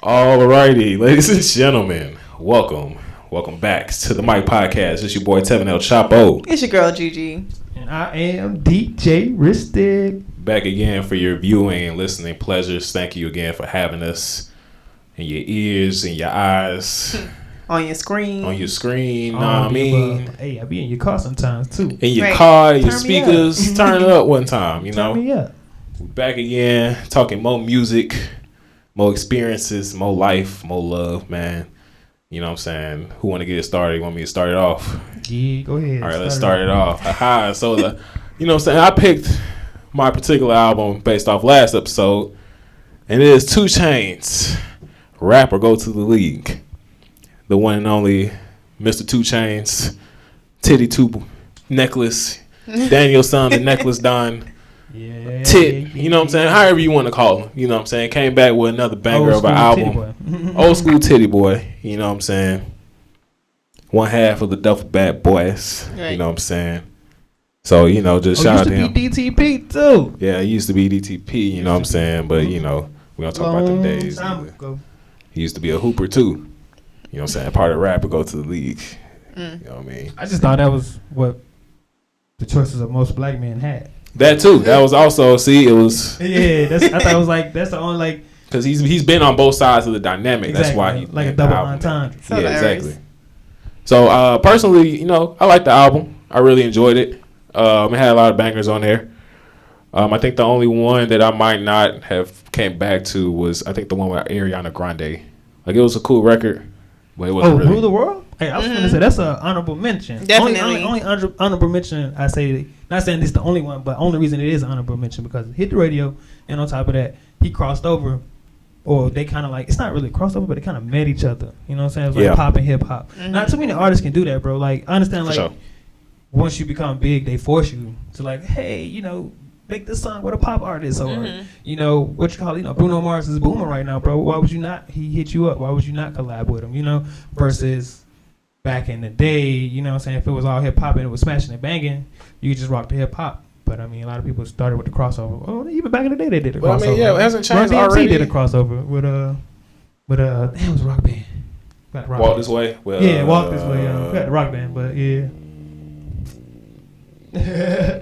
Alrighty, ladies and gentlemen, welcome back to the TheMic Podcast. It's your boy Tevin El Chapo. It's your girl Gigi. And I am DJ Ristic. Back again for your viewing and listening pleasures. Thank you again for having us in your ears and your eyes. On your screen. Know what I mean? Hey, I be in your car sometimes too. In your car, your Turn speakers, turn it up one time, you know? Turn me up. We're back again, talking more music, more experiences, more life, more love, man. You know what I'm saying? Who want to get it started? You want me to start it off? Yeah, go ahead. All right, let's start it off. Aha. So, you know what I'm saying? I picked my particular album based off last episode, and it is 2 Chainz, Rap or Go to the League. The one and only Mr. 2 Chainz, Titty 2 Necklace, Daniel Son, the Necklace Don, Tit, you know what I'm saying? However you want to call him, you know what I'm saying? Came back with another banger of an album. Old school Titty Boy, you know what I'm saying? One half of the Duffel Bad Boys, Right. you know what I'm saying? So, you know, just shout out to him. Used to be DTP too. Yeah, he used to be DTP, you know what I'm saying? But, you know, we're going to talk about them days. He used to be a hooper too. You know what I'm saying? Part of Rap or Go to the League. You know what I mean? I just thought that was what the choices of most black men had. That too. That was also, it was. Yeah, I thought it was like, that's the only like. Because he's been on both sides of the dynamic. Exactly, That's why he. like a double entendre. Yeah, exactly. So, personally, you know, I like the album. I really enjoyed it. It had a lot of bangers on there. I think the only one that I might not have came back to was, I think, the one with Ariana Grande. Like, it was a cool record. But it wasn't really. Rule the World? Hey, I was going to say, that's an honorable mention. Definitely. Only honorable mention, I say, not saying this is the only one, but only reason it is an honorable mention because it hit the radio, and on top of that, he crossed over, or they kind of like, it's not really crossover, but they kind of met each other. You know what I'm saying? It was like pop and hip hop. Mm-hmm. Not too many artists can do that, bro. Like, I understand, like, sure. Once you become big, they force you to, like, hey, you know, make this song with a pop artist, or you know what you call it, you know, Bruno Mars is booming right now, bro. Why would you not? He hit you up. Why would you not collab with him? You know, versus back in the day, you know what I'm saying, if it was all hip hop and it was smashing and banging, you could just rock the hip hop. But I mean, a lot of people started with the crossover. Oh, even back in the day, they did a crossover. I mean, yeah, it hasn't changed Run DMC already. did a crossover with it was a rock band. Walk This Way. Well, yeah, Walk This Way. We got the rock band, but yeah.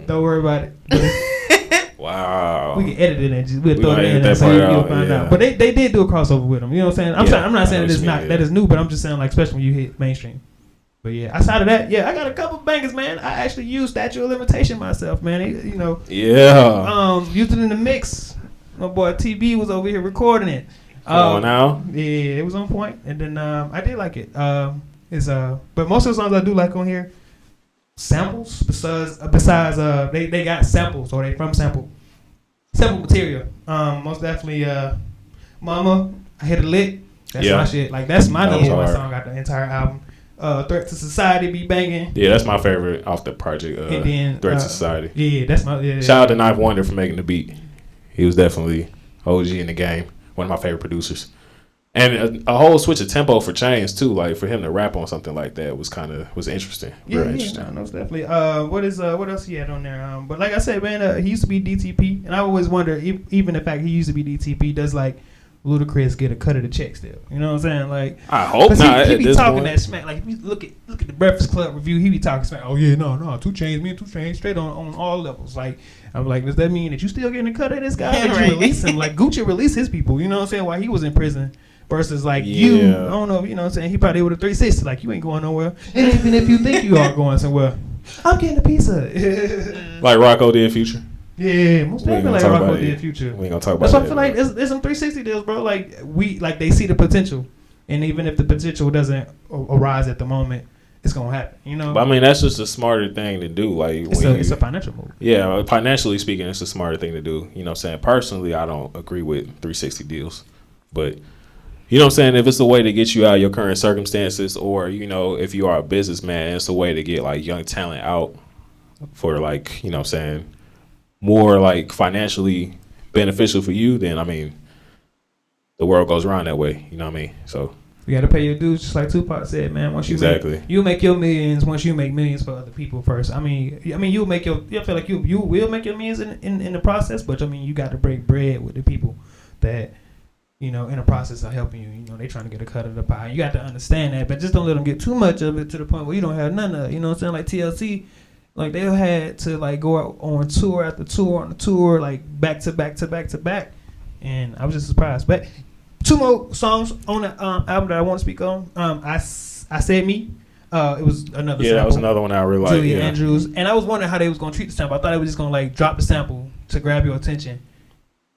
Don't worry about it. Wow. We can edit it and we'll throw it edit in that and so part you'll out, find yeah. out. But they did do a crossover with them. You know what I'm saying? I'm not saying that is new, but I'm just saying, like, especially when you hit mainstream. But yeah, outside of that, yeah, I got a couple bangers, man. I actually used Statue of Limitation myself, man. You know. Yeah. Used it in the mix. My boy TB was over here recording it. Come on now. Yeah, it was on point. And then I did like it. But most of the songs I do like on here, samples. Besides they got samples, or they from sample material. Most definitely Mama, I Hit a Lick. That's my shit. Like, that's my number one song out the entire album. Threat to Society be banging. Yeah, that's my favorite off the project. And then Threat to Society. Yeah, that's my Shout out to Knife Wonder for making the beat. He was definitely OG in the game. One of my favorite producers. And a whole switch of tempo for Chainz too. Like, for him to rap on something like that was interesting. Very interesting. No, definitely. What else he had on there? But like I said, man, he used to be DTP, and I always wonder, even the fact he used to be DTP, does like Ludacris get a cut of the check still? You know what I'm saying? Like, I hope not. He be talking that smack. Like, if you look at the Breakfast Club review, he be talking smack. Oh yeah, no, 2 Chainz, me and 2 Chainz straight on all levels. Like, I'm like, does that mean that you still getting a cut of this guy? Yeah, Did you release him? Like, Gucci released his people. You know what I'm saying? While he was in prison. Versus like you, I don't know, you know what I'm saying? He probably with a 360, like, you ain't going nowhere. And even if you think you are going somewhere, I'm getting a piece of it. Like Rocco did Future. Yeah, most definitely like Rocco did Future. We ain't gonna talk about that. That's why I feel like there's some 360 deals, bro. Like, they see the potential. And even if the potential doesn't arise at the moment, it's gonna happen, you know? But I mean, that's just a smarter thing to do. Like, it's a financial move. Yeah, financially speaking, it's a smarter thing to do. You know what I'm saying? Personally, I don't agree with 360 deals. But you know what I'm saying? If it's a way to get you out of your current circumstances, or, you know, if you are a businessman, it's a way to get, like, young talent out for, like, you know what I'm saying, more, like, financially beneficial for you, then, I mean, the world goes around that way. You know what I mean? So you got to pay your dues, just like Tupac said, man. Once you you make your millions. Once you make millions for other people first. I mean, you'll make your. I feel like you will make your millions in the process, but I mean, you got to break bread with the people that you know, in the process of helping you. You know, they trying to get a cut of the pie. You got to understand that, but just don't let them get too much of it to the point where you don't have none of it. You know what I'm saying? Like TLC, like they had to like go out on tour after tour on the tour, like back to back to back to back, and I was just surprised. But 2 more songs on the album that I want to speak on. I Said Me. It was another sample. That was another one I really liked. Julia Andrews, and I was wondering how they was gonna treat the sample. I thought they were just gonna like drop the sample to grab your attention,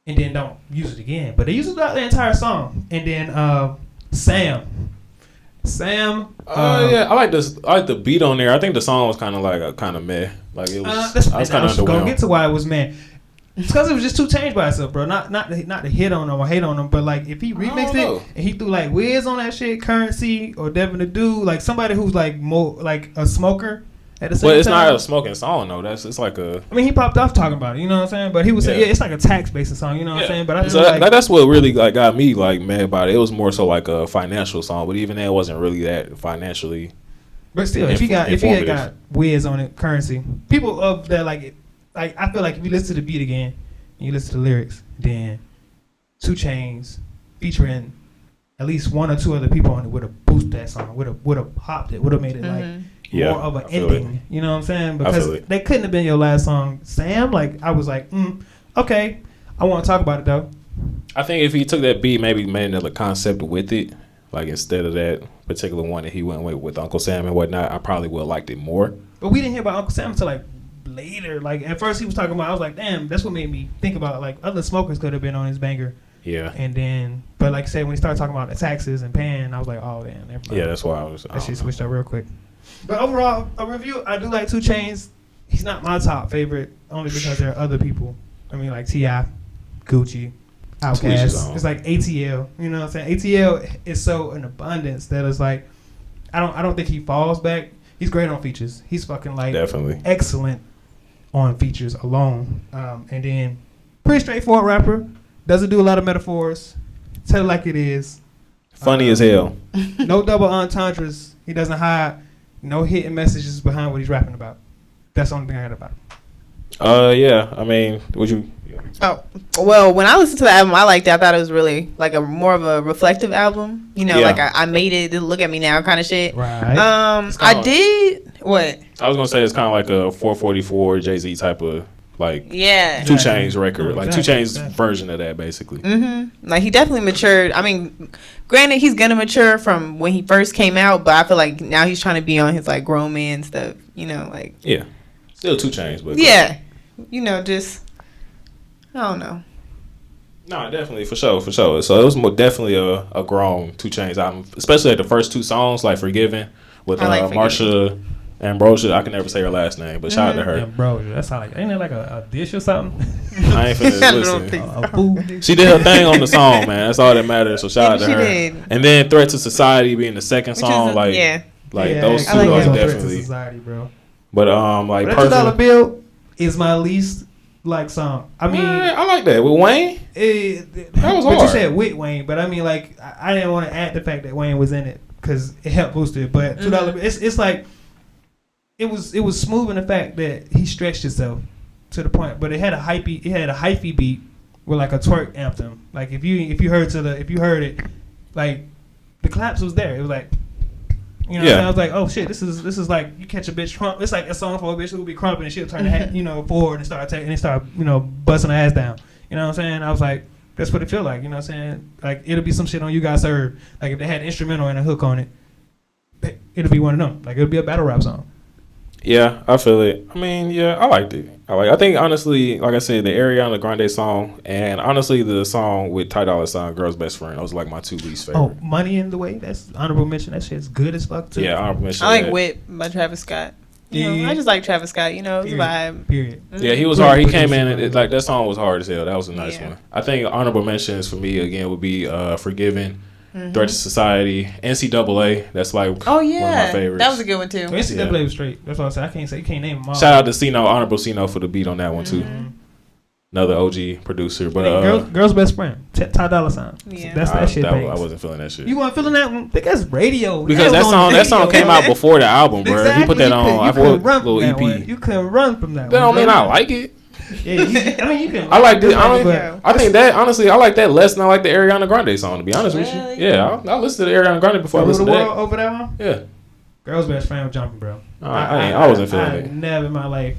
and then don't use it again. But they used it throughout the entire song. And then Sam. I like this. I like the beat on there. I think the song was kind of meh. Like it was. I was kind of underwhelmed. Gonna get to why it was meh. It's because it was just 2 Chainz by itself, bro. Not to hit on him or hate on him, but like if he remixed it and he threw like Wiz on that shit, Currency or Devin the Dude, like somebody who's like more like a smoker at the same time. But it's not a smoking song though. It's like a. I mean, he popped off talking about it. You know what I'm saying? But he was saying, it's like a tax based song. You know what I'm saying? But I so that's what really like got me like mad about it. It was more so like a financial song, but even that it wasn't really that financially. But still, if he had got Wiz on it, Currency, people of that like I feel like if you listen to the beat again and you listen to the lyrics, then 2 Chainz featuring at least 1 or 2 other people on it would have boosted that song, would have popped it, would have made it like more of an ending. You know what I'm saying? Because they couldn't have been your last song, Sam. Like I was like, okay, I want to talk about it though. I think if he took that beat, maybe made another concept with it, like instead of that particular one that he went with Uncle Sam and whatnot, I probably would have liked it more. But we didn't hear about Uncle Sam until like later. Like at first he was talking about, I was like, damn, that's what made me think about like other smokers could have been on his banger. Yeah. And then, but like I said, when he started talking about the taxes and paying, I was like, oh damn. Yeah, that's why I was. That shit switched up real quick. But overall, a review, I do like 2 Chainz. He's not my top favorite, only because there are other people. I mean, like T.I., Gucci, Outkast. It's like ATL. You know what I'm saying? ATL is so in abundance that it's like, I don't think he falls back. He's great on features. He's fucking like definitely excellent on features alone. And then pretty straightforward rapper. Doesn't do a lot of metaphors. Tell it like it is. Funny as hell. No double entendres. He doesn't hide no hidden messages behind what he's rapping about. That's the only thing I heard about him. Yeah. I mean, would you? Oh, well, when I listened to the album, I liked it. I thought it was really like a more of a reflective album. You know, like I made it. Look at me now, kind of shit. Right. I did what? I was gonna say it's kind of like a 444 Jay-Z type of like 2 Chainz record, like 2 Chainz version of that, basically. Like he definitely matured. I mean, granted, he's gonna mature from when he first came out, but I feel like now he's trying to be on his like grown man stuff. You know, like still 2 Chainz, but you know, just I don't know. No, definitely for sure. So it was definitely a grown 2 Chainz album, especially like the first 2 songs, like Forgiven with Marsha Ambrosia. I can never say her last name, but shout out to her. Ambrosia, that's how like, ain't it like a dish or something? I ain't finna listen. She did her thing on the song, man. That's all that matters. So shout out to her. Did. And then Threat to Society being the second song, those 2 are definitely. Society, bro. But like that $2 bill is my least like song. I mean, I like that with Wayne. That was hard. But you said with Wayne, but I mean, like I didn't want to add the fact that Wayne was in it because it helped boost it. But $2, it's like it was smooth in the fact that he stretched himself to the point, but it had a hyphy beat with like a twerk anthem. Like if you heard it, like the claps was there. It was like. You know what I'm saying? I was like, oh shit, this is like you catch a bitch crump. It's like a song for a bitch who will be crumping and she'll turn the hat, forward and start busting her ass down. You know what I'm saying? I was like, that's what it feel like. You know what I'm saying? Like it'll be some shit on You Got Served. Like if they had an instrumental and a hook on it, it'll be one of them. Like it'll be a battle rap song. Yeah, I feel it. I mean, yeah, I liked it. I think honestly, like I said, the Ariana Grande song and honestly the song with Ty Dolla $ign, Girl's Best Friend, those are like my 2 least favorite. Oh, Money in the Way, that's honorable mention. That shit's good as fuck too. Yeah, honorable mention. I like Whip by Travis Scott. I just like Travis Scott. You know, it's a vibe. Period. Yeah, he was hard. He came in and like that song was hard as hell. That was a nice one. I think honorable mentions for me again would be Forgiven. Threat to Society, NCAA. That's like one of my favorites. That was a good one too. NCAA was straight. That's what I said. I can't name them all. Shout out to Cino, honorable Cino for the beat on that one too. Another OG producer, but Girl's Best Friend, Ty Dolla $ign. Yeah, that's that shit. I wasn't feeling that shit. You weren't feeling that one? Because radio. Because that song came out before the album, bro. Exactly. He put that on. I put little EP. You couldn't run from that. That don't mean I like it. Yeah, I mean, you can. I like this. I think that honestly, I like that less than I like the Ariana Grande song. To be honest with you, Really? yeah, I listened to the Ariana Grande before I listened to that. Over that one. Yeah, Girl's Best Friend was jumping, bro. I wasn't feeling it. Never in my life.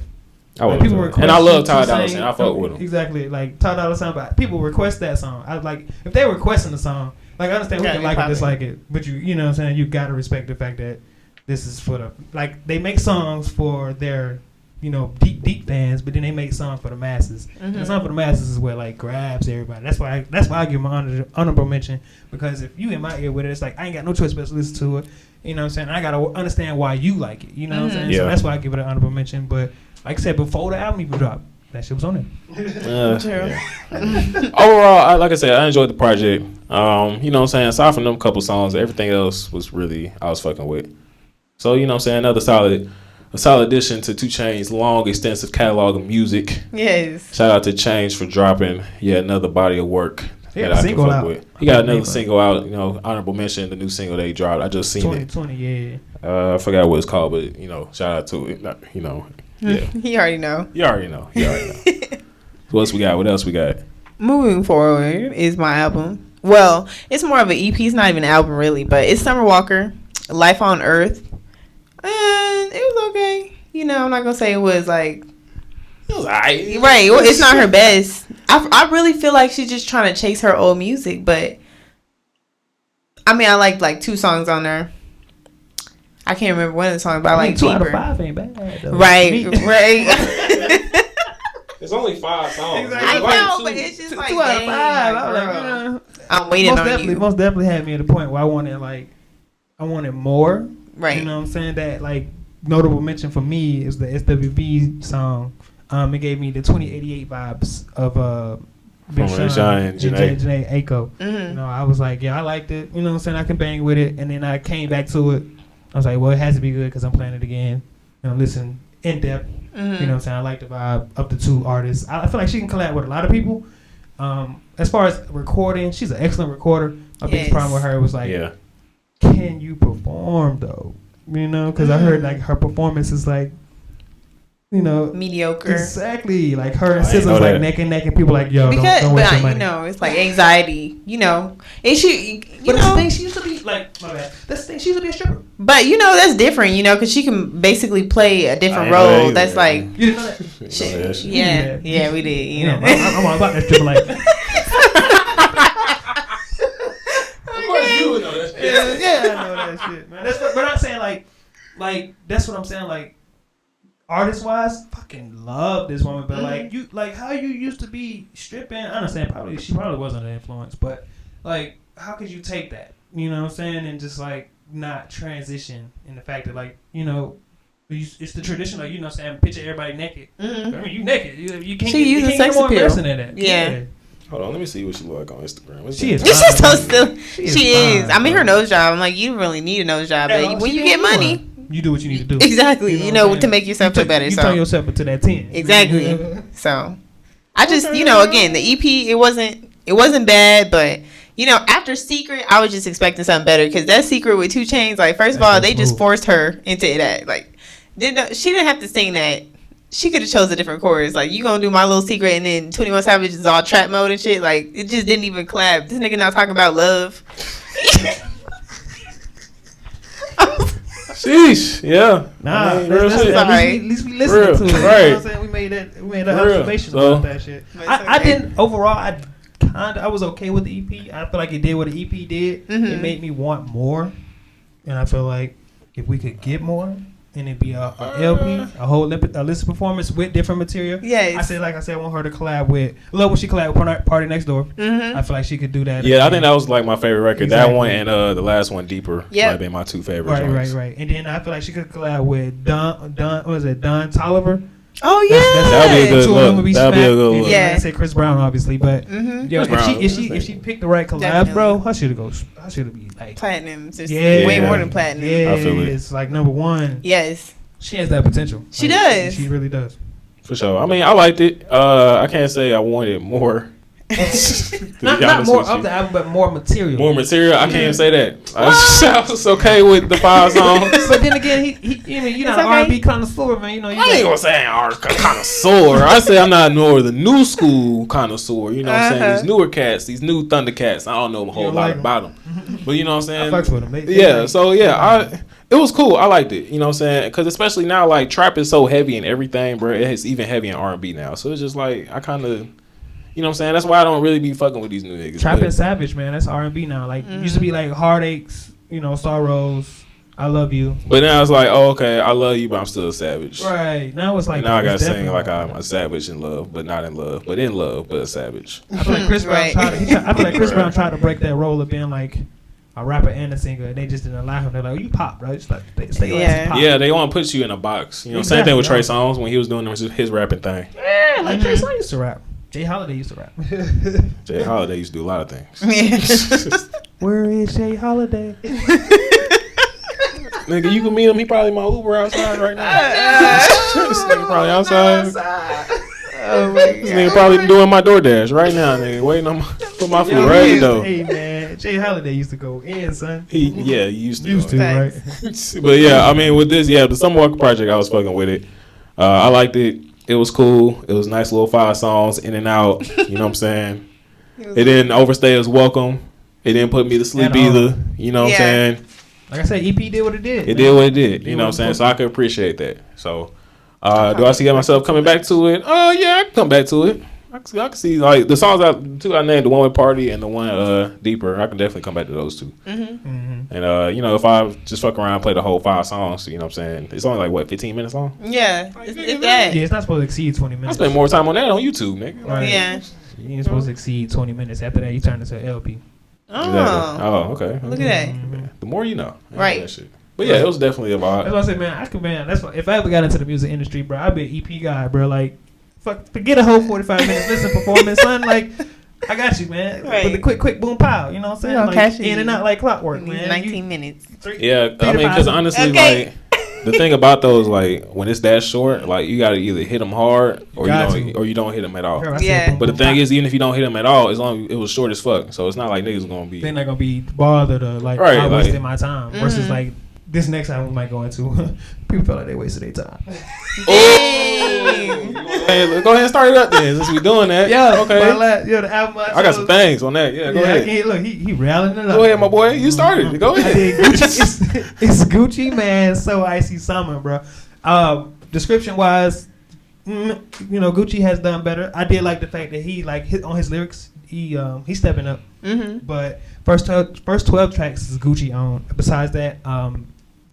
I wasn't feeling it. And I love Ty Dolla $ign. I fuck with him. Exactly, like Ty Dolla $ign. But people request that song. I like if they requesting the song. Like I understand we can like it, dislike it, but you know what I'm saying. You gotta respect the fact that this is for the like they make songs for their deep fans, but then they make songs for the masses. Mm-hmm. The song for the masses is what like grabs everybody. That's why I give them honorable mention, because if you in my ear with it, it's like I ain't got no choice but to listen to it. You know what I'm saying? I gotta understand why you like it. You know what I'm saying? Yeah. So that's why I give it an honorable mention. But like I said, before the album even dropped, that shit was on there. Overall, like I said, I enjoyed the project. You know what I'm saying? Aside from them couple songs, everything else was really I was fucking with. So you know what I'm saying? Another solid addition to 2 Chainz' long, extensive catalog of music. Yes. Shout out to Chainz for dropping another body of work that I can fuck with. He got another single out. Honorable mention, the new single they dropped. I just seen 2020, it. I forgot what it's called, but shout out to it. Yeah. He already know. You already know. What else we got? Moving forward is my album. Well, it's more of an EP. It's not even an album really, but it's Summer Walker, Life on Earth. And it was okay. I'm not gonna say it was like. It was alright. Right. It's not her best. I really feel like she's just trying to chase her old music, but I mean, I like 2 songs on there. I can't remember one of the songs, but I like 2 out of Deeper. 5 ain't bad. Though. Right. It's only 5 songs. Exactly. I know, but it's just 2 like, out of 5. dang, I was like, I'm waiting on you. Most definitely had me at the point where I wanted more. Right. You know what I'm saying? That like notable mention for me is the SWV song. It gave me the 2088 vibes of Big Sean and Janae Aiko. Mm-hmm. I was like, yeah, I liked it. You know what I'm saying? I can bang with it. And then I came back to it. I was like, well, it has to be good because I'm playing it again. Listen in depth. Mm-hmm. You know what I'm saying? I like the vibe of the 2 artists. I feel like she can collab with a lot of people. As far as recording, she's an excellent recorder. My biggest problem with her was like, can you perform though? Because I heard like her performance is like, mediocre. Exactly. Like her and SZA's like neck and neck, and people like, yo, don't waste your money. It's like anxiety. And she, but the thing she used to be like, my bad. That's the thing, she used to be a stripper. But that's different, because she can basically play a different role. That's like, you didn't know that? Yeah, we did. I'm all about that stripper like. Of course you would know that shit. Yeah, I know that shit, man. But I'm saying like that's what I'm saying. Like artist wise, fucking love this woman. But like you, like how you used to be stripping. I understand. She probably wasn't an influence, but like how could you take that? You know what I'm saying? And just like not transition in the fact that like it's the tradition. Like what I'm saying, picture everybody naked. Mm-hmm. I mean, you naked. You can't. She uses sex more appeal. embarrassing than that. Yeah. Hold on, let me see what she look like on Instagram. She is. It's just so still. She is. fine, I mean, bro. her nose job. I'm like, you really need a nose job, but when you get money, you do what you need to do. exactly. To make yourself feel better. You So turn yourself into that 10. exactly. So I just, again, the EP, it wasn't bad, but after Secret, I was just expecting something better because that Secret with 2 Chainz, like first of all, they just forced her into that. Like, she didn't have to sing that. She could have chose a different chorus. Like, you gonna do My Little Secret and then 21 Savage is all trap mode and shit. Like, it just didn't even collab. This nigga not talking about love. Sheesh, yeah. Nah, real shit. At least we listened to it. Right. You know what I'm saying? We made that observation about that shit. I didn't overall. I was okay with the EP. I feel like it did what the EP did. Mm-hmm. It made me want more, and I feel like if we could get more. And it'd be a LP, a whole list of performance with different material. Yes. I said, I want her to collab with. Love when she collab with Party Next Door. Mm-hmm. I feel like she could do that. Yeah, I think that was like my favorite record. Exactly. That one and the last one, Deeper, might have been my 2 favorites. Right. And then I feel like she could collab with Don Toliver. Oh yeah, that'd be a good look. That'd be a good look. Yeah. I say Chris Brown, obviously, but if she picked the right collab, bro, I should be like platinum. Just yeah, way more than platinum. Yeah, I feel it. It's like number 1. Yes, she has that potential. She like, does. She really does. For sure. I mean, I liked it. I can't say I wanted more. Not more of the album, but more material. More material. I can't even say that. I was okay with the 5 songs. But then again, you're not an R&B connoisseur, man. You know, I ain't gonna say I'm connoisseur. I say I'm not nor the new school connoisseur. You know what I'm saying? These newer cats, these new Thundercats. I don't know a whole lot about them, but you know what I'm saying. I fucks with them. Yeah. So yeah, it was cool. I liked it. You know what I'm saying? Because especially now, like trap is so heavy and everything, bro. It's even heavy in R&B now. So it's just like I kind of. You know what I'm saying? That's why I don't really be fucking with these new niggas. Trap and Savage, man. That's R&B now. Like, used to be like Heartaches, you know, Sorrows, I Love You. But now it's like, oh, okay, I love you, but I'm still a savage. Right. Now it's like... Now I got to sing like I'm a savage in love, but not in love. But in love, but a savage. I feel like Chris Brown Brown tried to break that role of being like a rapper and a singer, and they just didn't allow him. They're like, oh, you pop, bro. Just like, pop. Yeah, they want to put you in a box. You know, same thing with Trey Songz when he was doing his rapping thing. Yeah, like Trey Songz used to rap. Jay Holiday used to rap. Jay Holiday used to do a lot of things. Where is Jay Holiday? Nigga, you can meet him. He probably my Uber outside right now. This nigga probably outside. Oh my God. This nigga probably doing my DoorDash right now, nigga. Waiting on put my food right though. Hey man, Jay Holiday used to go in, son. He used to right? But yeah, I mean with this, the Summer Walker project, I was fucking with it. I liked it. It was cool. It was nice little 5 songs in and out. You know what I'm saying? It didn't overstay its welcome. It didn't put me to sleep either. You know what I'm saying? Like I said, EP did what it did. It did what it did. You know what I'm saying? So I could appreciate that. So do I see myself coming back to it? Oh yeah, I can come back to it. I can see like the songs I named, the one with Party and the one Deeper. I can definitely come back to those 2. And you know, if I just fuck around and play the whole 5 songs, you know what I'm saying? It's only like what, 15 minutes long? Yeah. It's not supposed to exceed 20 minutes. I spend more time on that on YouTube, nigga. Right. Yeah. You ain't supposed to exceed 20 minutes. After that, you turn into an LP. Oh. Exactly. Oh, okay. Look at that. The more you know. Right. That shit. But yeah, it was definitely a vibe. That's what I said, man. That's what, if I ever got into the music industry, bro, I'd be an EP guy, bro. Like, forget a whole 45 minutes. Listen, performance, son. Like, I got you, man. Right. With the quick boom pow. You know what I'm saying? Like, in and out like clockwork, man. 19 minutes. Yeah, I mean, because honestly, like, the thing about those, like, when it's that short, like, you got to either hit them hard or you don't hit them at all. Yeah. But the thing is, even if you don't hit them at all, as long as it was short as fuck. So it's not like niggas going to be. They're not going to be bothered or, like, I wasted my time. Versus, like, this next album we might go into, people feel like they wasted their time. Hey, go ahead and start it up then, since we doing that. Yeah, okay. The album I got some things on that. Yeah, go ahead. Look, he rallying it up. Go ahead, my boy. You started it. Go ahead. It's Gucci Man, So Icy Summer, bro. Description wise, Gucci has done better. I did like the fact that he hit on his lyrics. He's stepping up. But first 12 tracks is Gucci on. Besides that,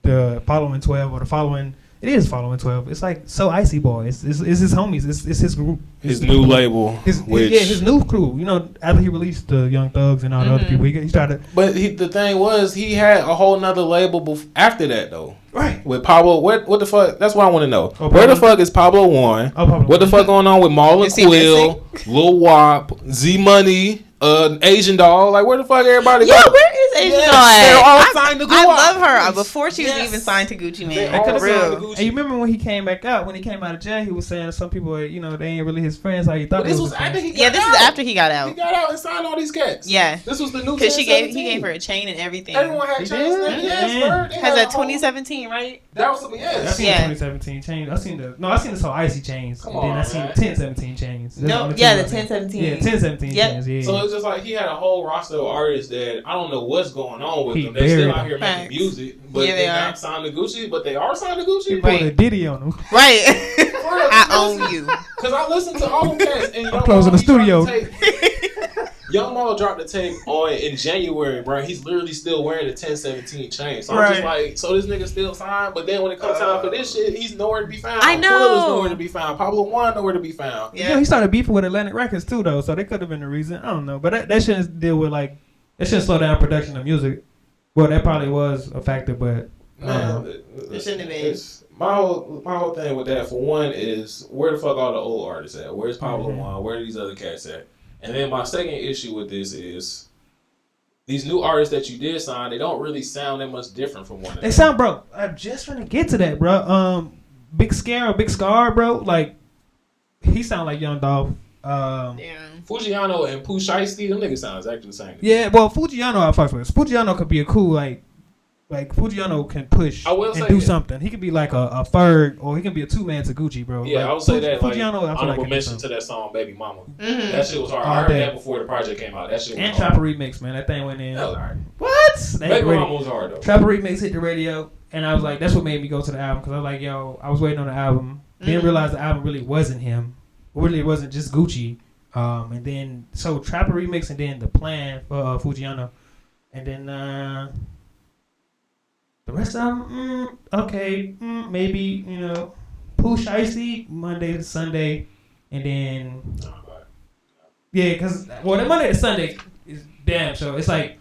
the following 12 or the following. It is following 12. It's like So Icy Boy. It's his homies. It's his group. His new label. His new crew. You know, after he released the Young Thugs and all the other people, he started. But the thing was, he had a whole nother label after that, though. Right. With Pablo. What the fuck? That's what I want to know. Oh, where the fuck is Pablo One? Oh, Pablo. What the fuck going on with Marlon Quill, Lil Wop, Z Money, Asian Doll? Like, where the fuck everybody go? Yeah, where is Asian Doll at? They're all signed to Gucci. I love her before she was even signed to Gucci Mane. And you remember when he came back out? When he came out of jail, he was saying some people, they ain't really his friends like he thought. This was after he got out. This is after he got out. He got out and signed all these cats. Yeah. This was the new. Because he gave her a chain and everything. Everyone had chains. Yes, has that 2017, right? That was yes. I seen the 2017 chains. I seen the So Icy chains. And then I seen the 1017 chains. No, yeah, the 1017. Yeah, 1017 chains. Yeah. So it's just like he had a whole roster of artists that I don't know what's going on with them. They still out here making music, but they're not signed to Gucci. But they are signed to Gucci. He put a Diddy on them. Right. I own you. Because I listened to all them cats. And I'm closing the studio. Young Maul dropped the tape in January, bro. He's literally still wearing the 1017 chain. So I'm just like, so this nigga still signed, but then when it comes time for this shit, he's nowhere to be found. I know. Quill is nowhere to be found. Pablo One nowhere to be found. Yeah, he started beefing with Atlantic Records too, though. So that could have been the reason. I don't know, but that shouldn't deal with that shouldn't slow down production of music. Well, that probably was a factor, but it shouldn't have been. My whole thing with that, for one, is where the fuck all the old artists at? Where's Pablo One? Where are these other cats at? And then my second issue with this is these new artists that you did sign, they don't really sound that much different from one another. They sound, bro. I'm just trying to get to that, bro. Big Scar, bro. Like, he sound like Young Dolph. Fujiano and Pooh Shiesty, them niggas sound exactly the same. Yeah, well, Fujiano, I fuck with. Fujiano could be a cool like Fujiano can push and do something. He could be like a third, or he can be a two-man to Gucci, bro. Yeah, like, I would say that. Fujiano, like, honorable mention to that song, Baby Mama. Mm-hmm. That shit was hard. I heard that before the project came out. That shit was and hard. Trapper Remix, man. That thing went in. That was hard. What? Baby Mama was hard though. Trapper Remix hit the radio, and I was like, that's what made me go to the album, because I was like, yo, I was waiting on the album. Didn't realize the album really wasn't him. Really, it wasn't just Gucci. And then so Trapper Remix, and then the plan for Fujiano, and then the rest of them, okay, maybe Pooh Shiesty Monday to Sunday, and then because the Monday to Sunday is damn show. It's like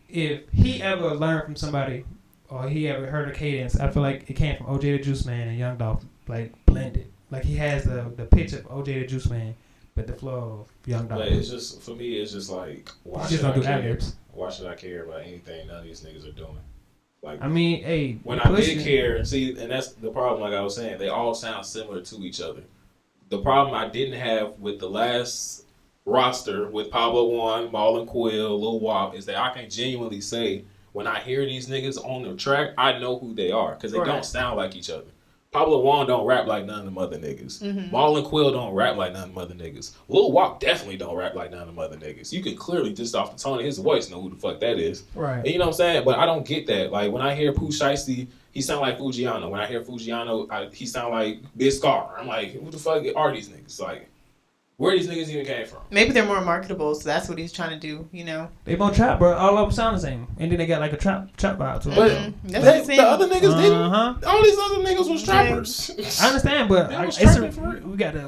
if he ever learned from somebody or he ever heard a cadence, I feel like it came from OJ the Juice Man and Young Dolph, like blended. Like he has the pitch of OJ the Juice Man, but the flow of Young Dolph. But it's just for me, it's just like why should I care about anything none of these niggas are doing? Like, I mean, hey, when I did care, see, and that's the problem. Like I was saying, they all sound similar to each other. The problem I didn't have with the last roster with Pablo One, Maul and Quill, Lil Wop is that I can genuinely say when I hear these niggas on the track, I know who they are because they don't sound like each other. Pablo Juan don't rap like none of them other niggas. Maul and Quill don't rap like none of them other niggas. Lil Wop definitely don't rap like none of them other niggas. You can clearly, just off the tone of his voice, know who the fuck that is. Right. And you know what I'm saying? But I don't get that. Like, when I hear Pooh Shiesty, he sound like Fujiano. When I hear Fujiano, he sound like Big Scar. I'm like, who the fuck are these niggas? Like, where these niggas even came from? Maybe they're more marketable, so that's what he's trying to do, They both trap, bro. All of them sound the same. And then they got like a trap vibe to them. But the other niggas didn't. All these other niggas was trappers. I understand, but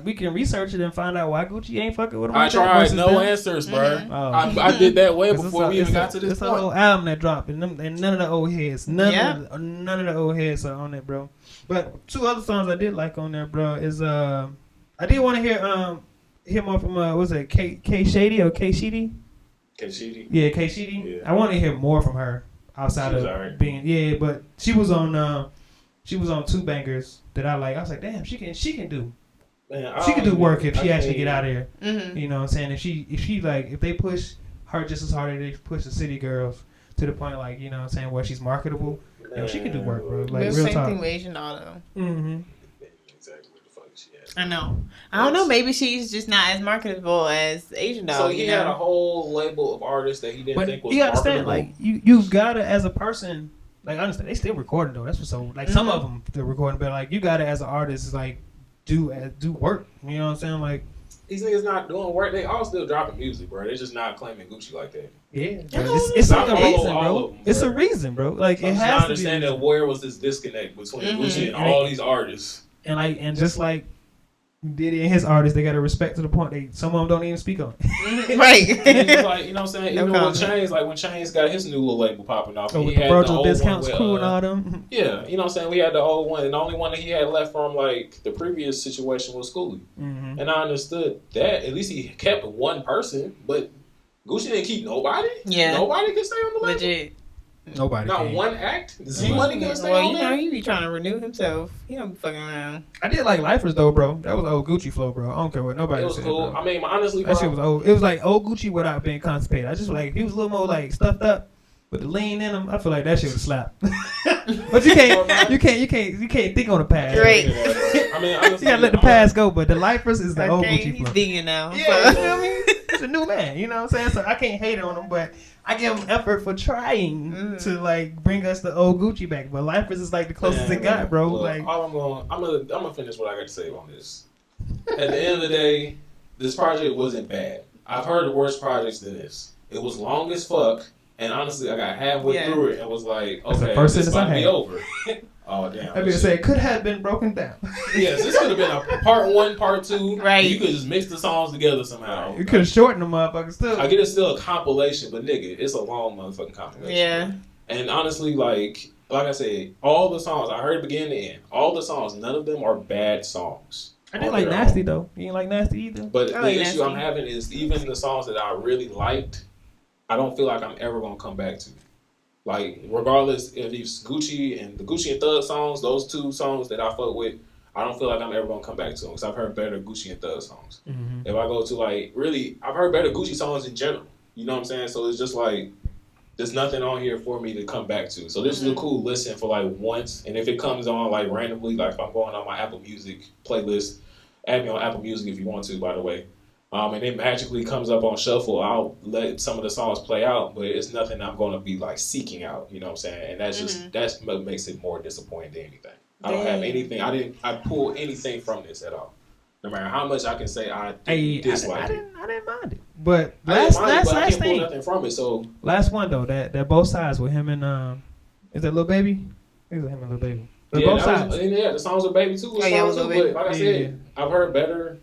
we can research it and find out why Gucci ain't fucking with him. I tried no answers, bro. I did that way before we even got to this point. It's a whole album that dropped, and none of the old heads, none of the old heads are on it, bro. But two other songs I did like on there, bro, is I did want to hear more from was it K Shady or K Sheedy? K Sheedy. Yeah, K Sheedy. Yeah. I want to hear more from her outside of being but she was on two bangers that I like. I was like, damn, she can do. Man, she can do work if she actually get out of here. You know what I'm saying? If they push her just as hard as they push the City Girls to the point, like, you know what I'm saying, where she's marketable, she can do work, bro. Like, real same talk. thing with Asian Auto. Exactly what the fuck she had. I know. I don't know. Maybe she's just not as marketable as Asian Dog. So he had a whole label of artists that he didn't think was marketable. You understand? Like you gotta, as a person, like, I understand they still recording though. That's what's so, like, some of them they're recording, but like you gotta, as an artist, like do work. You know what I'm saying? Like, these niggas not doing work. They all still dropping music, bro. They're just not claiming Gucci like that. Yeah, it's like a reason, bro. It's a reason, bro. Like, it has to be. I understand that where was this disconnect between Gucci and all these artists. And just like Diddy and his artists, they got to respect to the point some of them don't even speak on it. Right. And it's like, you know what I'm saying? Even with Chainz, like when Chainz got his new little label popping off, he had the old Discounts one with, Crew and all them. Yeah, you know what I'm saying? We had the old one, and the only one that he had left from like the previous situation was Schoolie. And I understood that. At least he kept one person, but Gucci didn't keep nobody. Yeah. Nobody could stay on the label. Legit. Nobody. Not one act. Somebody can stay on there. He be trying to renew himself. He don't be fucking around. I did like Lifers though, bro. That was old Gucci flow, bro. I don't care what nobody said. It was cool. Bro. I mean, honestly, that shit was old. It was like old Gucci without being constipated. I just like, he was a little more like stuffed up with the lean in him. I feel like that shit would slap. But you can't think on the past. Right. I mean, honestly, you gotta let the past go. But the Lifers is the old Gucci flow. He's vegan now. Yeah, you know what I mean? He's a new man. You know what I'm saying? So I can't hate on him, but I give him effort for trying to like bring us the old Gucci back. But Lifers is like the closest it got, bro. Look, like, I'm gonna finish what I got to say on this. At the end of the day, this project wasn't bad. I've heard the worst projects than this. It was long as fuck, and honestly, I got halfway through it and was like, okay, this might be over. Oh damn! I mean, say it could have been broken down. Yes, this could have been a part 1, part 2. Right. You could just mix the songs together somehow. You could have shortened them motherfuckers still. I get it's still a compilation, but nigga, it's a long motherfucking compilation. Yeah. And honestly, like I said, all the songs I heard beginning to end, all the songs, none of them are bad songs. I didn't like Nasty though. You didn't like Nasty either. But the issue I'm having is even the songs that I really liked, I don't feel like I'm ever gonna come back to. Like, regardless if it's Gucci and the Gucci and Thug songs, those 2 songs that I fuck with, I don't feel like I'm ever gonna come back to them because I've heard better Gucci and Thug songs. Mm-hmm. If I go to like really, I've heard better Gucci songs in general. You know what I'm saying? So it's just like there's nothing on here for me to come back to. So this is a cool listen for like once, and if it comes on like randomly, like if I'm going on my Apple Music playlist, add me on Apple Music if you want to, by the way. And it magically comes up on shuffle. I'll let some of the songs play out, but it's nothing I'm going to be like seeking out. You know what I'm saying? And that's what makes it more disappointing than anything. I don't have anything. I pull anything from this at all. No matter how much I can say I dislike it. I didn't mind it. But I last can't pull thing. nothing from it. So Last one though, that both sides with him and is that Lil Baby? I think it was him and Lil Baby. But both sides. The songs with Baby too. Yeah, But like I said, I've heard better.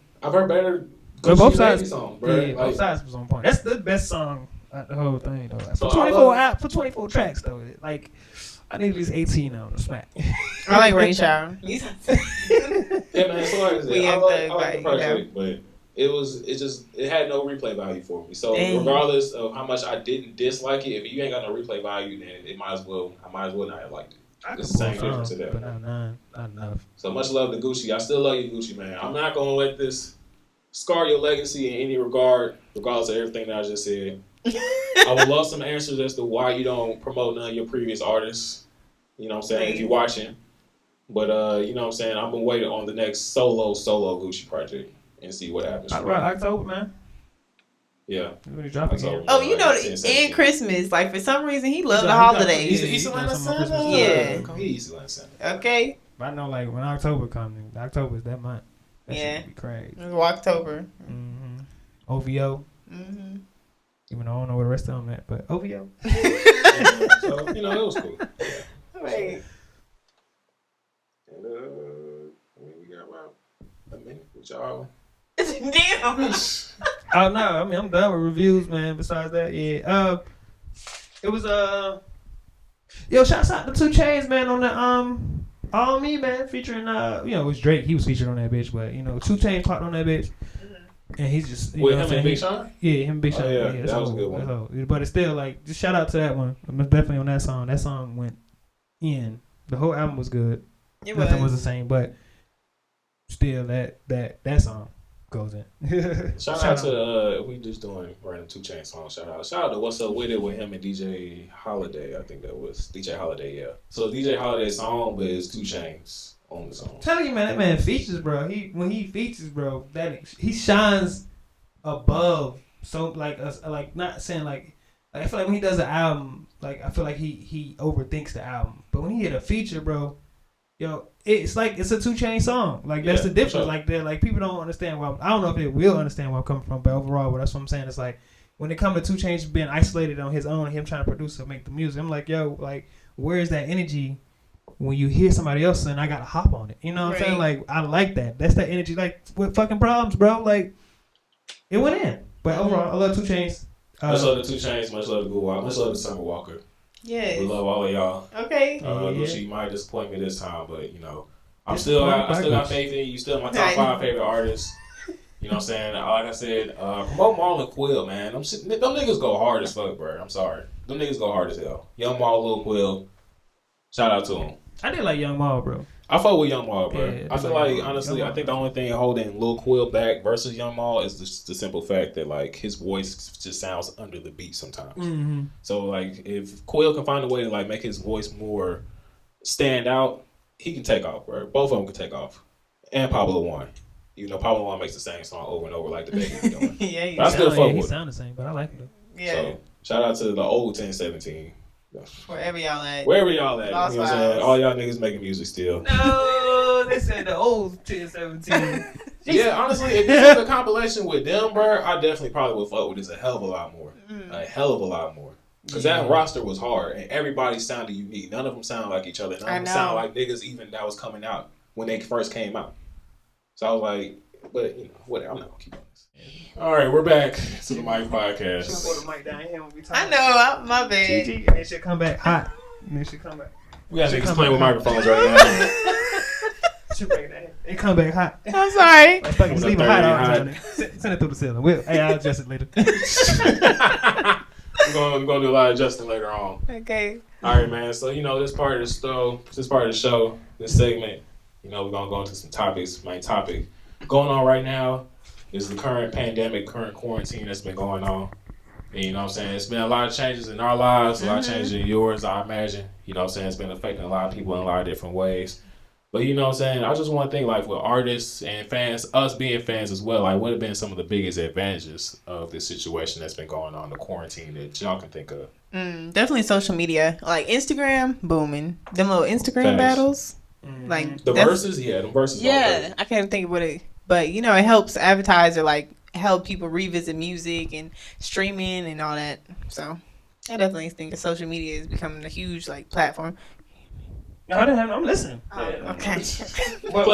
But both sides, songs, bro. yeah, both sides was on point. That's the best song out the whole thing though. So For 24 tracks though, like I need at least 18 on the smack. I like Rain Shower. Yeah, man. So like I said, I like the project, but it had no replay value for me. So regardless of how much I didn't dislike it, if you ain't got no replay value, then I might as well not have liked it. It's the same difference to that. But not enough. So much love to Gucci. I still love you, Gucci, man. I'm not gonna let this scar your legacy in any regard, regardless of everything that I just said. I would love some answers as to why you don't promote none of your previous artists. You know what I'm saying? If you're watching. But, you know what I'm saying? I've been waiting on the next solo Gucci project and see what happens. October, man. Yeah. When you drop again. Oh, you know, and Christmas. Like, for some reason, he loved the holidays. He's Atlanta Santa. Yeah. He's Atlanta Santa. Okay. But I know, like, when October comes, October is that month. That shit would be crazy. It was October. Mm-hmm. OVO. Mm-hmm. Even though I don't know where the rest of them at, but OVO. So, you know, it was cool. Yeah. Right. And, we got about a minute with y'all. Damn. Oh, no. I mean, I'm done with reviews, man. Besides that, yeah. It was, yo, shouts out to 2 Chainz, man, on the, All Me, man, featuring, it was Drake. He was featured on that bitch, but, 2 Chainz popped on that bitch. And he's just, with him and Big Sean? Yeah, him and Big Sean. Oh, yeah, that was a good one. But it's still, like, just shout out to that one. I'm definitely on that song. That song went in. The whole album was good. Nothing was the same, but still, that song goes in. Shout out to, we just doing random 2 Chainz songs. Shout out to What's Up With It with him and DJ Holiday. I think that was DJ Holiday, yeah. So DJ Holiday's song is 2 Chainz on the song. I'm telling you, man, that man features, bro. When he features, bro, he shines above. So like not saying like I feel like when he does an album, like I feel like he overthinks the album. But when he hit a feature, bro, yo, it's like it's a 2 Chainz song. Like that's the difference. Sure. Like that, like people don't understand why. I don't know if they will understand where I'm coming from, but overall, that's what I'm saying. It's like when it comes to 2 Chainz being isolated on his own, him trying to produce or make the music, I'm like, yo, like where is that energy? When you hear somebody else and I gotta hop on it, you know what I'm saying? Like I like that. That's that energy. Like with fucking Problems, bro. Like it went in. But overall, I love 2 Chainz. Much love to 2 Chainz. Much love to Good Walk. Much love to Summer Walker. Yeah. We love all of y'all. Okay. Gucci might disappoint me this time, but I still got faith in you. You still my top 5 favorite artists. You know what I'm saying? Like I said, promote Marlon Quill, man. Them niggas go hard as fuck, bro. I'm sorry. Them niggas go hard as hell. Young Maul, Lil Quill. Shout out to him. I did like Young Maul, bro. I fuck with Young Maul, bro. Yeah, I feel like, honestly, I think the only thing holding Lil Quill back versus Young Maul is the simple fact that, like, his voice just sounds under the beat sometimes. Mm-hmm. So, like, if Quill can find a way to, like, make his voice more stand out, he can take off, bro. Both of them can take off. And Pablo One. Pablo One makes the same song over and over like the baby be doing. Yeah, but I still fuck with him. He sound the same, but I like it. Yeah. So, shout out to the old 1017. Wherever y'all at. Wherever y'all at. You know what I'm saying? All y'all niggas making music still. No, they said the old 1017. Yeah, honestly, if this was a compilation with them, bro, I definitely probably would fuck with this a hell of a lot more. A hell of a lot more. Because that roster was hard, and everybody sounded unique. None of them sound like each other. None of them sound like niggas even that was coming out when they first came out. So I was like, but, whatever. I'm not going to keep on this. All right, we're back to the Mic Podcast. Put the mic down here when we talk. I know, my bad. And then shit come back hot. And then shit come back. We got to explain with microphones right now. Shit bring it down. It come back hot. I'm sorry. Like fucking leave it hot all the time. Send it through the ceiling. I'll adjust it later. We're gonna do a lot of adjusting later on. Okay. All right, man. So this part of the show, this segment, we're gonna go into some topics. Main topic going on right now is the current pandemic, current quarantine that's been going on. And you know what I'm saying? It's been a lot of changes in our lives, a lot of changes in yours, I imagine. You know what I'm saying? It's been affecting a lot of people in a lot of different ways. But you know what I'm saying? I just want to think, like, with artists and fans, us being fans as well, like, what have been some of the biggest advantages of this situation that's been going on, the quarantine, that y'all can think of? Definitely social media. Like, Instagram, booming. Them little Instagram battles. Like the verses? Yeah, the verses. Yeah, I can't think of what it... But, it helps advertise or, like, help people revisit music and streaming and all that. So, I definitely think that social media is becoming a huge, like, platform. No, I'm listening. Okay. But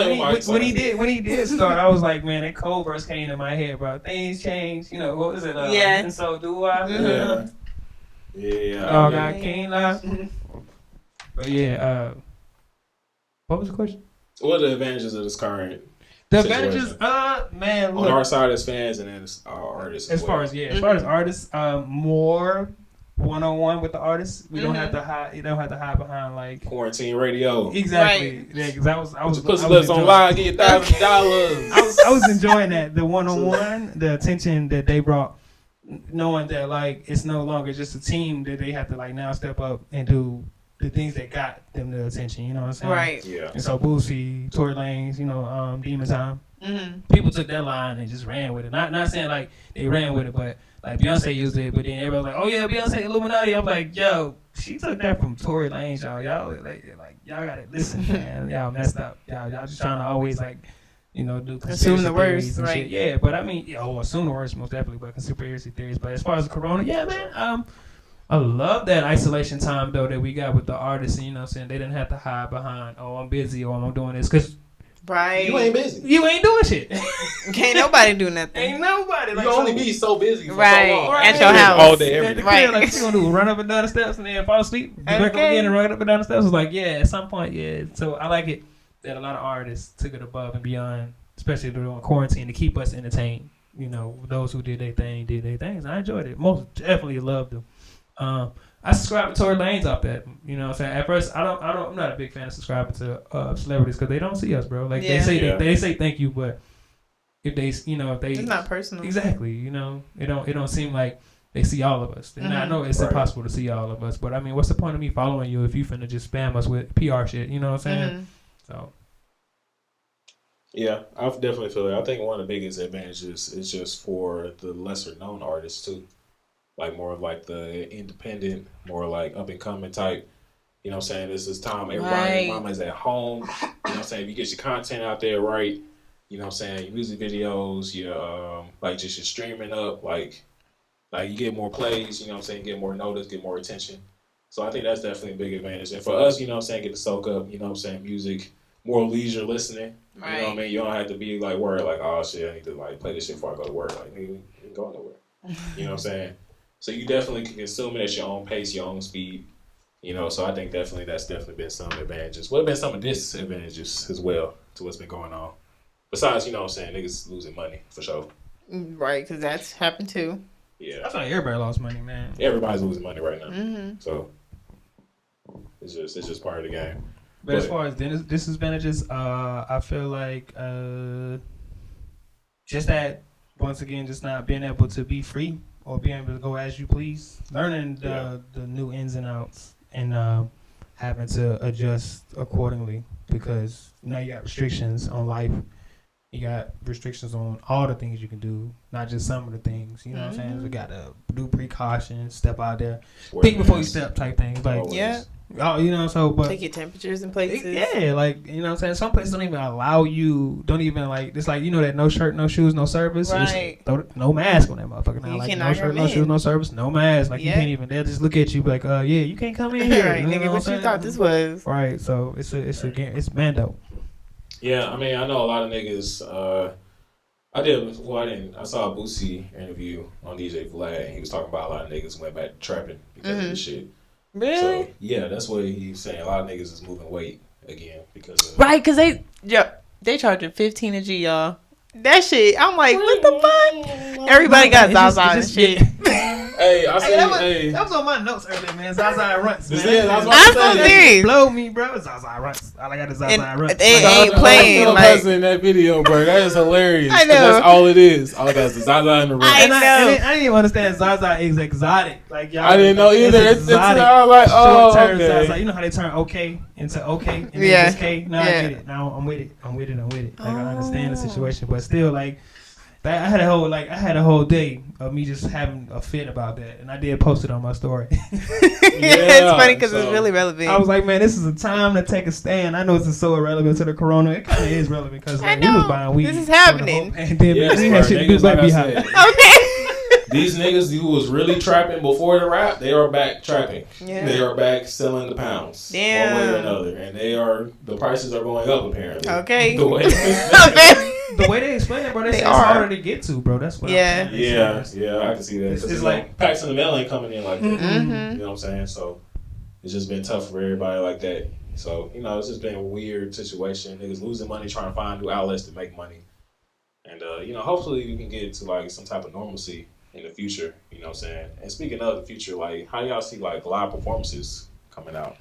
when he did start, I was like, man, that cold verse came to my head, bro. Things change, what was it? Yeah. And so do I. Yeah. Oh, I can't lie. But yeah, what was the question? What are the advantages of this current The situation? advantages, man, look, on our side as fans and then as our artists. as far as artists, more one-on-one with the artists. We don't have to hide. You don't have to hide behind like quarantine radio. Exactly. Right. Yeah, because I was put some lips on live, get $1,000. I was enjoying that, the one-on-one, the attention that they brought, knowing that like it's no longer just a team, that they have to like now step up and do the things that got them the attention. You know what I'm saying? Right. Yeah. And so Boosie, Tory Lanez, Demon Time. People took that line and just ran with it. Not saying like they ran with it, but like Beyonce used it. But then everybody was like, "Oh yeah, Beyonce Illuminati." I'm like, "Yo, she took that from Tory Lanez, y'all. Y'all like y'all gotta listen, man. Y'all messed up. Y'all just trying to always like, do assume the worst, and right? Shit. Yeah, but I mean, assume the worst most definitely. But conspiracy theories. But as far as Corona, yeah, man. I love that isolation time though that we got with the artists. And, saying they didn't have to hide behind, "Oh, I'm busy," or "I'm doing this," because. Right. You ain't busy. You ain't doing shit. Can't nobody do nothing. Ain't nobody. Like, You only be so busy for Right. so long. At your house. All day, every day. Right. Like, what you gonna do? Run up and down the steps and then fall asleep? Get back up again and run up and down the steps? It's like, yeah, at some point, yeah. So I like it that a lot of artists took it above and beyond, especially during quarantine, to keep us entertained. Those who did their thing, did their things. I enjoyed it. Most definitely loved them. I subscribe to Tory Lanez off that. You know what I'm saying? At first, I'm not a big fan of subscribing to celebrities because they don't see us, bro. Like they say thank you, but if they, if they, it's not personal. Exactly. It don't seem like they see all of us. And I know it's impossible to see all of us, but I mean, what's the point of me following you if you finna just spam us with PR shit? You know what I'm saying? So. Yeah, I definitely feel it. I think one of the biggest advantages is just for the lesser known artists too. Like more of like the independent, more like up and coming type. You know what I'm saying? This is time everybody, mama's at home. You know what I'm saying? If you get your content out there right, you know what I'm saying, your music videos, your like just your streaming up, like you get more plays, you know what I'm saying, get more notice, get more attention. So I think that's definitely a big advantage. And for us, you know what I'm saying, get to soak up, you know what I'm saying, music, more leisure listening. Right. You know what I mean? You don't have to be like worried like, oh shit, I need to like play this shit before I go to work. Like, nigga, you ain't going nowhere. You know what I'm saying? So you definitely can consume it at your own pace, your own speed. So I think that's definitely been some advantages. What have been some of disadvantages as well to what's been going on? Besides, you know what I'm saying, niggas losing money for sure. Right, because that's happened too. Yeah. I feel like everybody lost money, man. Everybody's losing money right now. So it's just part of the game. But as far as disadvantages, I feel like just that, once again, just not being able to be free or being able to go as you please, learning the new ins and outs, and having to adjust accordingly, because now you got restrictions on life. You got restrictions on all the things you can do, not just some of the things. You know what I'm saying? We got to do precautions, step out there, think before you step type things. Like, yeah. Oh, but take your temperatures in places. Yeah, like, you know what I'm saying? Some places don't even allow you, it's like, that no shirt, no shoes, no service. Right. No mask on that motherfucker now. You like, cannot no shirt, come no in. shoes, no service, no mask. Like, you can't even, they'll just look at you like, you can't come in here. Right, nigga, what you thought this was? Right, so it's bando. Yeah, I mean, I know a lot of niggas. I saw a Boosie interview on DJ Vlad, and he was talking about a lot of niggas went back to trapping because of this shit. Really? So, yeah, that's what he's saying. A lot of niggas is moving weight again because of... Right, because they charging 15 a G, y'all. That shit, I'm like, what the fuck? Everybody got Zaza and shit. Hey, Hey, I see. That was on my notes earlier, man. Zaza Runts, man. I'm so serious. Blow me, bro. Zaza Runts. All I got is Zaza Runts. They ain't playing. Like, in that video, bro. That is hilarious. I know. That's all it is. All it is Zaza in the Runts. I know. I didn't even understand Zaza is exotic. Like y'all. I didn't know either. It's exotic. I was like, oh, Short term okay. Zaza. You know how they turn okay into okay and then Yeah. just K. Now I get it. Now I'm with it. Like I understand the situation, but still like. I had a whole day of me just having a fit about that, and I did post it on my story. It's funny because it's really relevant. I was like, man, this is a time to take a stand. I know this is so irrelevant to the corona. It kind of is relevant because like, we was buying weed. This is happening. Yes, we had shit to do niggas, like I behind. said. Okay. These niggas who was really trapping before the rap, they are back trapping. Yeah. They are back selling the pounds. Damn. One way or another. And the prices are going up apparently. Okay. The way The way they explain it, bro, they say it's are. harder to get to, bro. That's what Yeah. Yeah, I can see that. It's like packs in the mail ain't coming in like that. Mm-hmm. You know what I'm saying? So it's just been tough for everybody like that. So, it's just been a weird situation. Niggas losing money trying to find new outlets to make money. And, hopefully we can get to like some type of normalcy in the future. You know what I'm saying? And speaking of the future, like how y'all see like live performances coming out?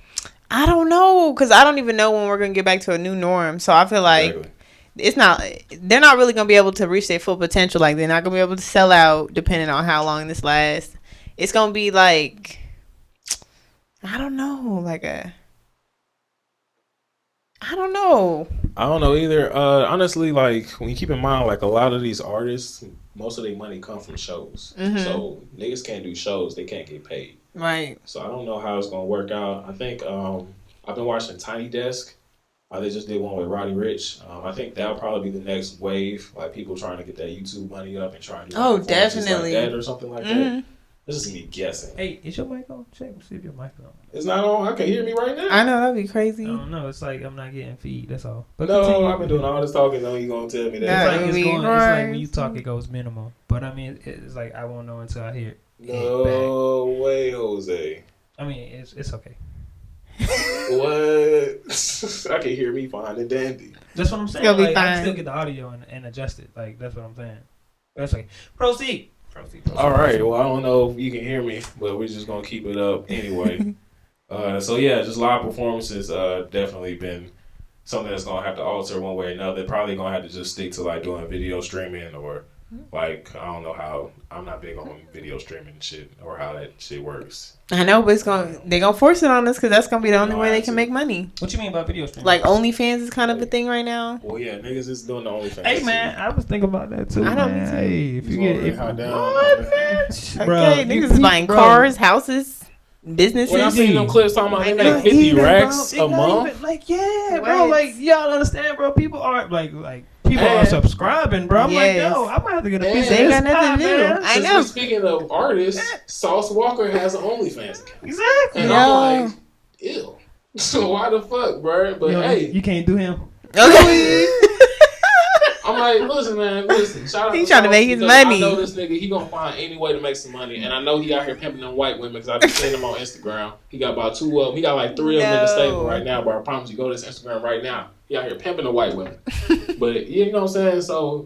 I don't know because I don't even know when we're going to get back to a new norm. So I feel like they're not really going to be able to reach their full potential. Like they're not going to be able to sell out depending on how long this lasts. It's going to be like, I don't know, I don't know. I don't know either. Honestly, like when you keep in mind, like a lot of these artists, most of their money come from shows. Mm-hmm. So niggas can't do shows; they can't get paid. Right. So I don't know how it's gonna work out. I think I've been watching Tiny Desk. They just did one with Roddy Ricch. I think that'll probably be the next wave, like people trying to get that YouTube money up and trying to do performances definitely like that or something like that. This is me guessing. Hey, is your mic on? Check see if your mic on. It's not on. I can hear me right now. I know that'd be crazy. I don't know. It's like I'm not getting feed. That's all. But No, continue. I've been doing all this talking. No, you gonna tell me that? That It's would be like when you hard. talk, it goes minimal. But I mean, it's like I won't know until I hear it. No way, Jose. I mean, it's okay. What? I can hear me fine and dandy. That's what I'm saying. It's gonna be Like, I fine. can still get the audio and adjust it. Like that's what I'm saying. That's okay. Proceed. All right. Well, I don't know if you can hear me, but we're just gonna keep it up anyway. So yeah, just live performances definitely been something that's gonna have to alter one way or another. Probably gonna have to just stick to like doing video streaming or like I don't know how. I'm not big on video streaming and shit or how that shit works. I know, but they're gonna force it on us because that's gonna be the only way they can make money. What you mean by video streaming? Like OnlyFans is kind of a thing right now. Well, yeah, niggas is doing the OnlyFans. Hey man, I was thinking about that too. I know, man. me too. Hey, if you get What, Okay, bro, niggas is buying cars, houses, businesses. When I seen them clips talking about they I know. make 50 racks a month. Like bro, What? like y'all understand, bro. People are like people are subscribing, bro. I'm Yes. like, yo, I might have to get a And piece of they this got nothing pie, to do. man. I Since know. we're speaking of artists, Sauce Walker has an OnlyFans account. Exactly. And Yo. I'm like, ew. So why the fuck, bro? But hey, you can't do him. Okay. I'm like, listen, shout out He to trying to Sauce make his because money. I know this nigga, he gonna find any way to make some money. And I know he out here pimping them white women because I've been seeing him on Instagram. He got about 2 of them. He got like 3 of them in the stable right now, but I promise you, go to his Instagram right now. He out here pimping the white women. But you know what I'm saying? So,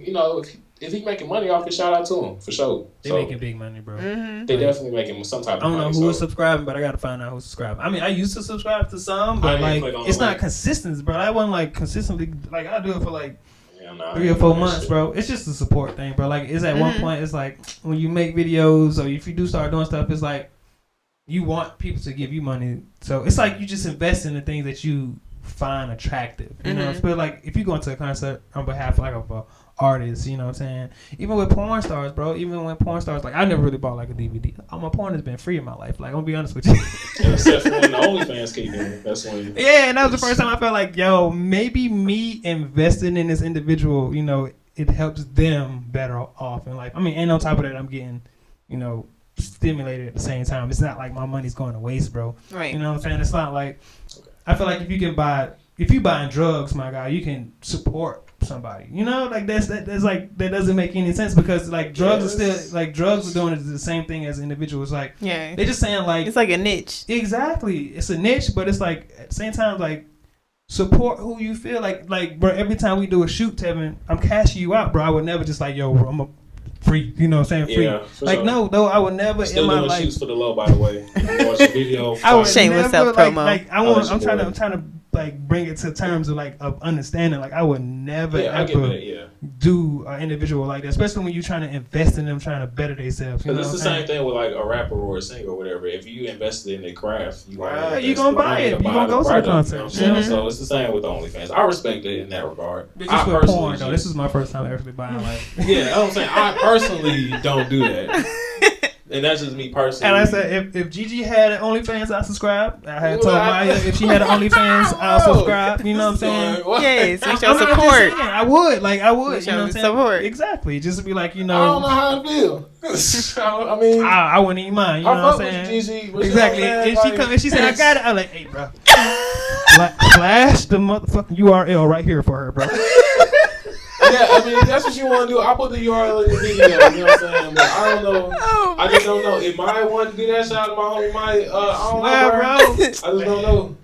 if he making money off it, shout out to him for sure. They So, making big money, bro. they definitely making some type I of don't money. know who is subscribing, but I gotta find out who's subscribing. I mean, I used to subscribe to some, I but ain't like click on it's the not link. consistent, bro. I wasn't like consistently like I do it for like Yeah, nah, 3 or 4 months, bro. It's just a support thing, bro. Like it's at one point, it's like when you make videos or if you do start doing stuff, it's like you want people to give you money. So it's like you just invest in the things that you find attractive. You know, but like if you go into a concert on behalf like of a artist, you know what I'm saying? Even with porn stars, bro. Even when porn stars, like I never really bought like a DVD. All my porn has been free in my life. Like I'm gonna be honest with you. Except for when the OnlyFans came in. That's when. Yeah, and that was the first time I felt like, yo, maybe me investing in this individual, it helps them better off in life. I mean, and on top of that, I'm getting, stimulated at the same time. It's not like my money's going to waste, bro. Right. You know what I'm saying? It's not like I feel like if you buying drugs, my guy, you can support somebody. Like that's like that doesn't make any sense because like drugs are still like drugs are doing the same thing as individuals. Like Yeah. they're just saying like It's like a niche. exactly. It's a niche, but it's like at the same time like support who you feel like bro. Every time we do a shoot, Tevin, I'm cashing you out, bro. I would never just like yo, bro, I'm gonna free. You know what I'm saying? Free. Yeah, like sure. No, I would never Still in my doing life. shoots for the low, by the way. Watch the video. I would Shameless never, self-promo. I'm trying to like bring it to terms of like of understanding. Like I would never ever do an individual like that, especially when you're trying to invest in them, trying to better themselves. Because it's the same thing with like a rapper or a singer or whatever. If you invested in their craft, you're gonna buy it. You're gonna go to the concert. So it's the same with the OnlyFans. I respect it in that regard. Just with porn though. This is my first time actually buying like. Yeah, I'm saying I personally don't do that. And that's just me personally. And I said, if Gigi had an OnlyFans, I'll subscribe. I had told Maya if she had an OnlyFans, I'll subscribe. You know what I'm saying? Yes, we show support. I would. You know what I'm saying? Support. Exactly. Just to be like, I don't know how to feel. I mean, I wouldn't even mind. You know what I'm saying? Gigi, exactly. If she come and she said, I got it, I'm like, hey, bro. Flash the motherfucking URL right here for her, bro. Yeah, I mean, that's what you want to do. I'll put the URL in the video, you know what I'm saying? But I don't know. I just don't know. If Maya wanted to do that, shout out to my homie Maya. I don't know, bro. I just don't know.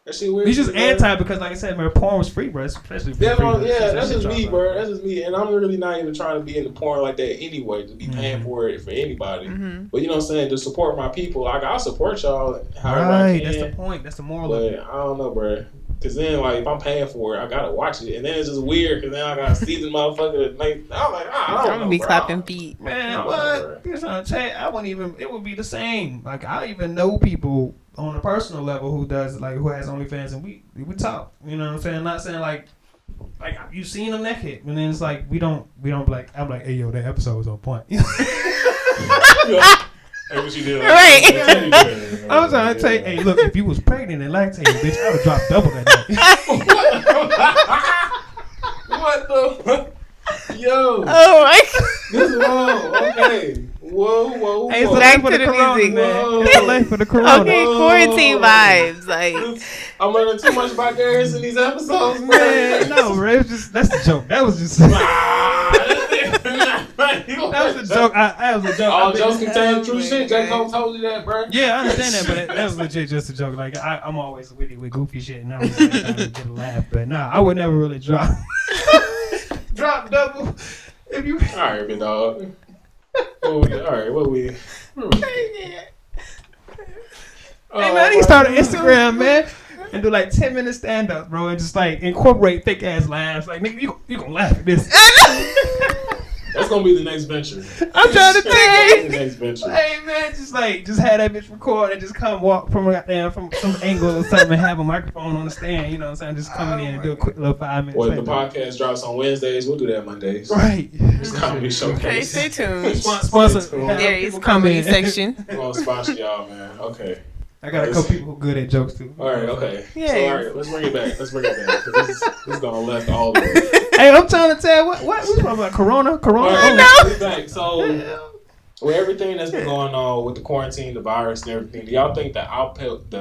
That shit weird. He's just anti because, like I said, man, porn was free, bro. Especially that's just me, bro. That's just me. And I'm really not even trying to be into porn like that anyway, to be paying for it for anybody. But you know what I'm saying? To support my people, like, I'll support y'all however I can. That's the point. That's the moral but of it. I don't know, bro. Because then, like, if I'm paying for it, I gotta watch it, and then it's just weird. Because then I gotta see the motherfucker. Like, I'm like, I'm gonna be clapping feet, man. What? I wouldn't even. It would be the same. Like, I even know people on a personal level who does who has OnlyFans, and we talk. You know what I'm saying? Not saying like you seen them naked, and then it's like we don't like. I'm like, hey yo, that episode was on point. Hey, what you did? Right. I was trying to tell you, hey, look, if you was pregnant and lactating, bitch, I would drop double that night. What the? Yo. Oh my God. This is wrong. Okay. Whoa. Hey, so back to the music, man. It's late for the corona. Okay, quarantine vibes. Like, I'm learning too much about Darius in these episodes, man. No, bro. That's a joke. That was just. That was a joke. That was a joke. All jokes contain true shit. J. Cole told you that, bro. Yeah, I understand that, but that was legit just a joke. Like, I'm always witty with goofy shit, and I was like, trying to get a laugh. But nah, I would never really drop double. If you. All right, big dog. What we? Hey man, he started Instagram, man. And do like 10-minute stand-ups, bro, and just like incorporate thick ass laughs. Like, nigga, you gonna laugh at this. That's gonna be the next venture. I'm trying to think. The next venture. Hey man, just have that bitch record and just come walk from some angle or something and have a microphone on the stand. You know what I'm saying? Just come in and do a quick little 5 minutes. Or if the podcast drops on Wednesdays, we'll do that Mondays. Right. It's comedy showcase. okay, stay tuned. Sponsor. There's comedy section. We're gonna sponsor y'all, man. Okay. I got a couple people who good at jokes too. All right, okay. Yeah. So, all right, let's bring it back. 'Cause this is gonna left all of it. Hey, I'm trying to tell what we talking about? Corona. All right, we back. So, with everything that's been going on with the quarantine, the virus, and everything, do y'all think the output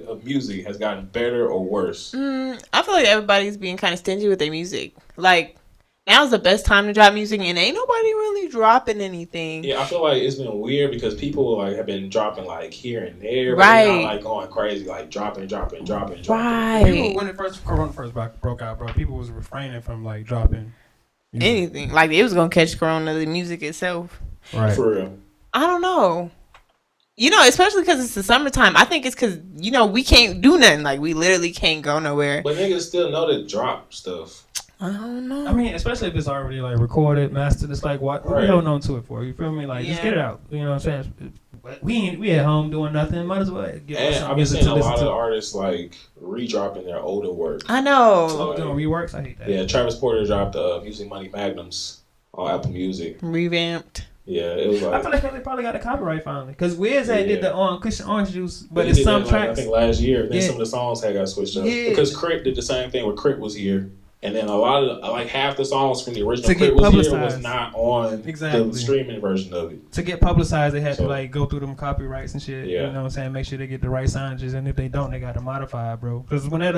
of music has gotten better or worse? I feel like everybody's being kind of stingy with their music. Like, now's the best time to drop music, and ain't nobody really dropping anything. Yeah, I feel like it's been weird because people like have been dropping like here and there, but right? they're not like going crazy, like dropping. Right. People, when Corona first broke out, bro, people was refraining from like dropping anything. Like, it was gonna catch Corona, the music itself. Right. For real. I don't know. You know, especially because it's the summertime. I think it's because, you know, we can't do nothing. Like, we literally can't go nowhere. But niggas still know to drop stuff. I don't know. I mean, especially if it's already like recorded, mastered. It's like, what are we holding on to it for? You feel me? Like, just get it out. You know what I'm saying? We at home doing nothing. Might as well get And some I've been music seeing to a listen lot to. of artists like re-dropping their older work. I know. Oh, doing reworks? I hate that. Yeah, Travis Porter dropped Music Money Magnums on Apple Music. Revamped. Yeah, it was like. I feel like they probably got the copyright finally. Because Wiz had did the Christian Orange Juice, but He it's did some that, tracks. I think last year. Then some of the songs had got switched up. Yeah. Because Crit did the same thing when Crit was here. And then a lot of like half the songs from the original To get Crit was here publicized. was not on the streaming version of it. To get publicized, they had to like go through them copyrights and shit. Yeah. You know what I'm saying? Make sure they get the right signages, and if they don't, they got to modify it, bro. Because when that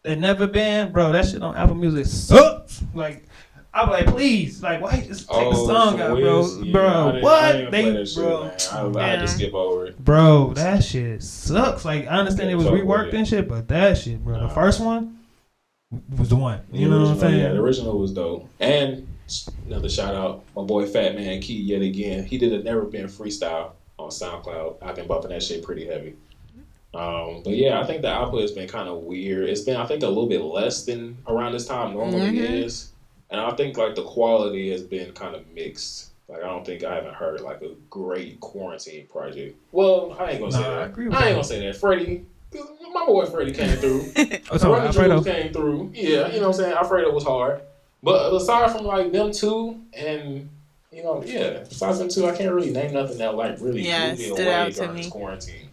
it Never Been, bro, that shit on Apple Music sucks. Like, I'm like, please, like, why just take the song out, bro? Yeah, bro, what they, bro? I had to skip over it, bro. That shit sucks. Like, I understand it was reworked and shit, but that shit, bro, the first one was the one. You know what I'm saying? Yeah, the original was dope. And Another shout out, my boy Fat Man Key yet again. He did a Never Been freestyle on SoundCloud. I've been bumping that shit pretty heavy. But yeah, I think the output has been kind of weird. It's been, I think, a little bit less than around this time normally is. And I think like the quality has been kind of mixed. Like I haven't heard like a great quarantine project. Well, I ain't gonna say that. I ain't gonna say that. Freddie, my boy Freddie came through. Alfredo came through. Yeah, you know what I'm saying? Alfredo was hard. But aside from like them two and besides them two, I can't really name nothing that like really blew me away during this quarantine.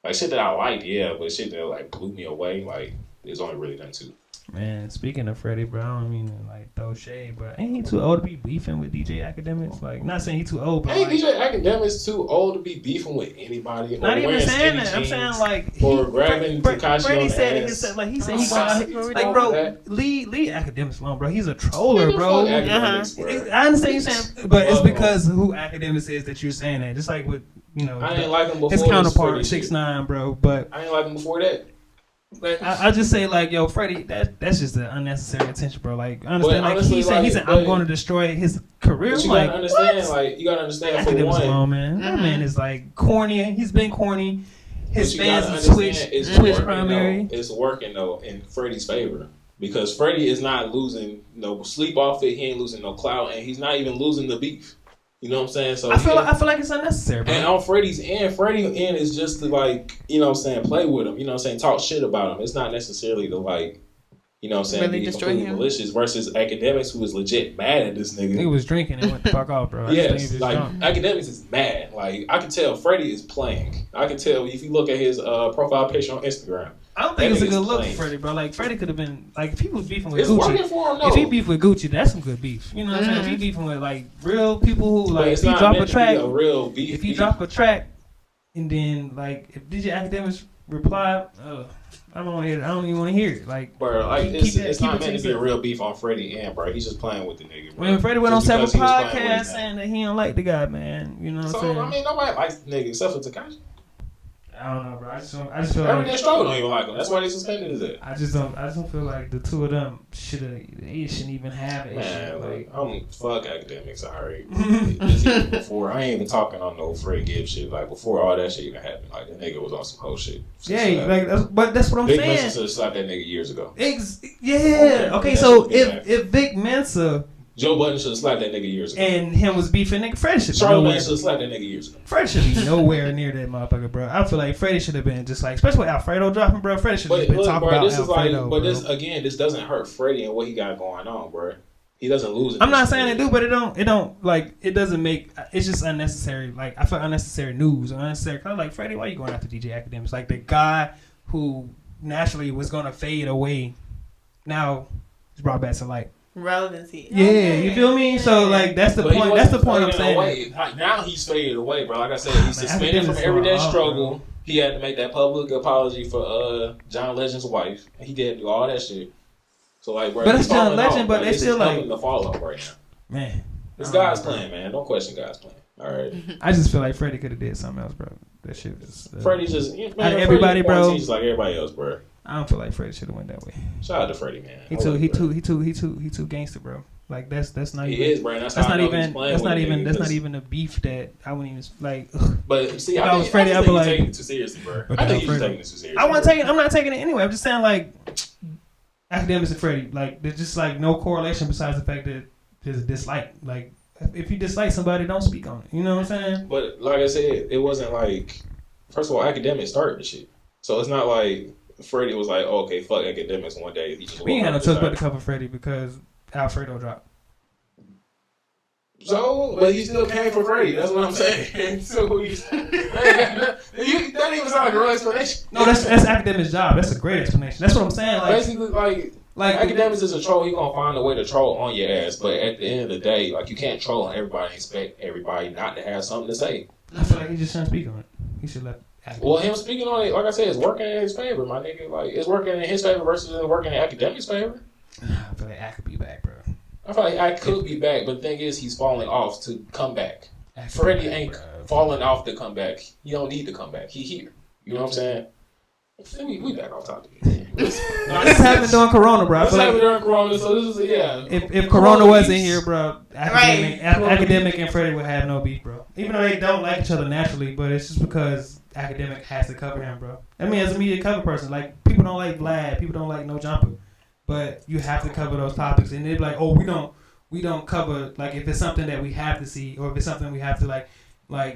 Like shit that I liked, but shit that like blew me away, like there's only really them two. Man, speaking of Freddie, bro, I don't mean to like throw shade, but ain't he too old to be beefing with DJ Academics? Like, not saying he too old, but ain't DJ Academics too old to be beefing with anybody? Not even saying that. I'm saying like or grabbing Tekashi Freddie on the said ass. he said like bro, leave Academics alone, bro. He's a troller, bro. Bro. I understand you saying, but it's because who Academics is that you're saying that. Just like with I ain't like him before his counterpart 6ix9ine, bro. But I ain't like him before that. But I just say like, yo, Freddie, that's just an unnecessary attention, bro. Like, I understand, like honestly, he said, I'm going to destroy his career. But you like, gotta understand, like, you gotta understand for one, long, man. That man is like corny. He's been corny. His fans is Twitch primary. It's working though in Freddie's favor because Freddie is not losing no sleep off it. He ain't losing no clout, and he's not even losing the beef. You know what I'm saying? So I feel like it's unnecessary, bro. And on Freddie's end, Freddie end is just to like, you know what I'm saying, play with him, you know what I'm saying, talk shit about him. It's not necessarily to like, you know what I'm saying, really be completely malicious versus Academics who is legit mad at this nigga. He was drinking and went the fuck off, bro. Yes, like Academics is mad. Like I can tell Freddie is playing. I can tell if you look at his profile picture on Instagram. I don't think it's a good look for Freddie, bro. Like Freddie could have been like if he was beefing with it's Gucci. Working for him, though. If he beef with Gucci, that's some good beef. You know what I'm saying? If he beefing with like real people who like if he drop a track, if he drop a track, and then like if DJ Academics reply, I don't want to hear it. I don't even want to hear it. Like, bro, like it's not meant to be a real beef on Freddie and bro. He's just playing with the nigga. Bro. When Freddie went on several podcasts saying that he don't like the guy, man. You know what I'm saying? I mean, nobody likes the nigga except for Tekashi. I don't know, bro. I just feel like Everyday Struggle don't even like him. That's why they suspended his ass. I just don't feel like the two of them shouldn't even have it. Man, like I'm fuck Academics. Alright, before I ain't even talking on no Fred Gibbs shit. Like before all that shit even happened, like the nigga was on some whole shit. Yeah, but that's what I'm saying. Big Mensa should have slapped that nigga years ago. Okay, so if Big Mensa. Joe Budden should have slapped that nigga years ago. And him was beefing, nigga. Freddie should be nowhere. Should have slapped that nigga years ago. Freddie should be nowhere near that motherfucker, bro. I feel like Freddie should have been just like, especially with Alfredo dropping, bro. Freddie should have been talking about this Alfredo. But this doesn't hurt Freddie and what he got going on, bro. He doesn't lose it. I'm not saying it do, but it don't like it doesn't make. It's just unnecessary. Like I feel unnecessary news or unnecessary. Cause like Freddie, why you going after DJ Academics? Like the guy who naturally was gonna fade away, now he's brought back to light. Relevancy. Yeah, you feel me? So like that's the point. That's the point I'm saying. Like, now he's faded away, bro. Like I said, he's suspended from Everyday Struggle. Bro. He had to make that public apology for John Legend's wife. And he did do all that shit. So like, bro, but it's John Legend, but they still like the fall off right now. Man, this guy's playing, man. Don't question God's playing. All right. I just feel like Freddie could have did something else, bro. That shit was. Freddie just everybody, bro. Just like everybody else, bro. I don't feel like Freddie should have went that way. Shout out to Freddie, man. He too gangster, bro. Like that's not he even. He is, bro. That's not even a beef that I wouldn't even like. But see, I was Freddie. I'd be like, taking it too seriously, bro. I think he's taking it too seriously. I'm not taking it anyway. I'm just saying like, Academics and Freddie, like there's just like no correlation besides the fact that there's a dislike. Like if you dislike somebody, don't speak on it. You know what I'm saying? But like I said, it wasn't like. First of all, Academics started the shit, so it's not like. Freddie was like, oh, okay, fuck Academics one day. We ain't had no choice but to cover Freddie because Alfredo dropped. So, but he still came for Freddie. That's what I'm saying. So that even sound like a real explanation. No, that's Academics' job. That's a great explanation. That's what I'm saying. Like, basically, like Academics is a troll. He gonna find a way to troll on your ass. But at the end of the day, like you can't troll on everybody and expect everybody not to have something to say. I feel like he just shouldn't speak on it. He should let. Well, him speaking on it, like I said, it's working in his favor, my nigga. Like, it's working in his favor versus it working in Academics' favor. I feel like I could be back, bro. I feel like I could be back, but the thing is, he's falling off to come back. Freddie ain't falling off to come back. He don't need to come back. He here. You know what I'm saying? We back on topic. This happened during Corona, bro. This happened during Corona, so this is If Corona wasn't here, bro, academic and Freddie would have no beef, bro. Even though they don't like each other naturally, but it's just because academic has to cover him, bro. I mean, as a media cover person, like people don't like Vlad, people don't like No Jumper, but you have to cover those topics, and they're like, oh, we don't cover like if it's something that we have to see, or if it's something we have to like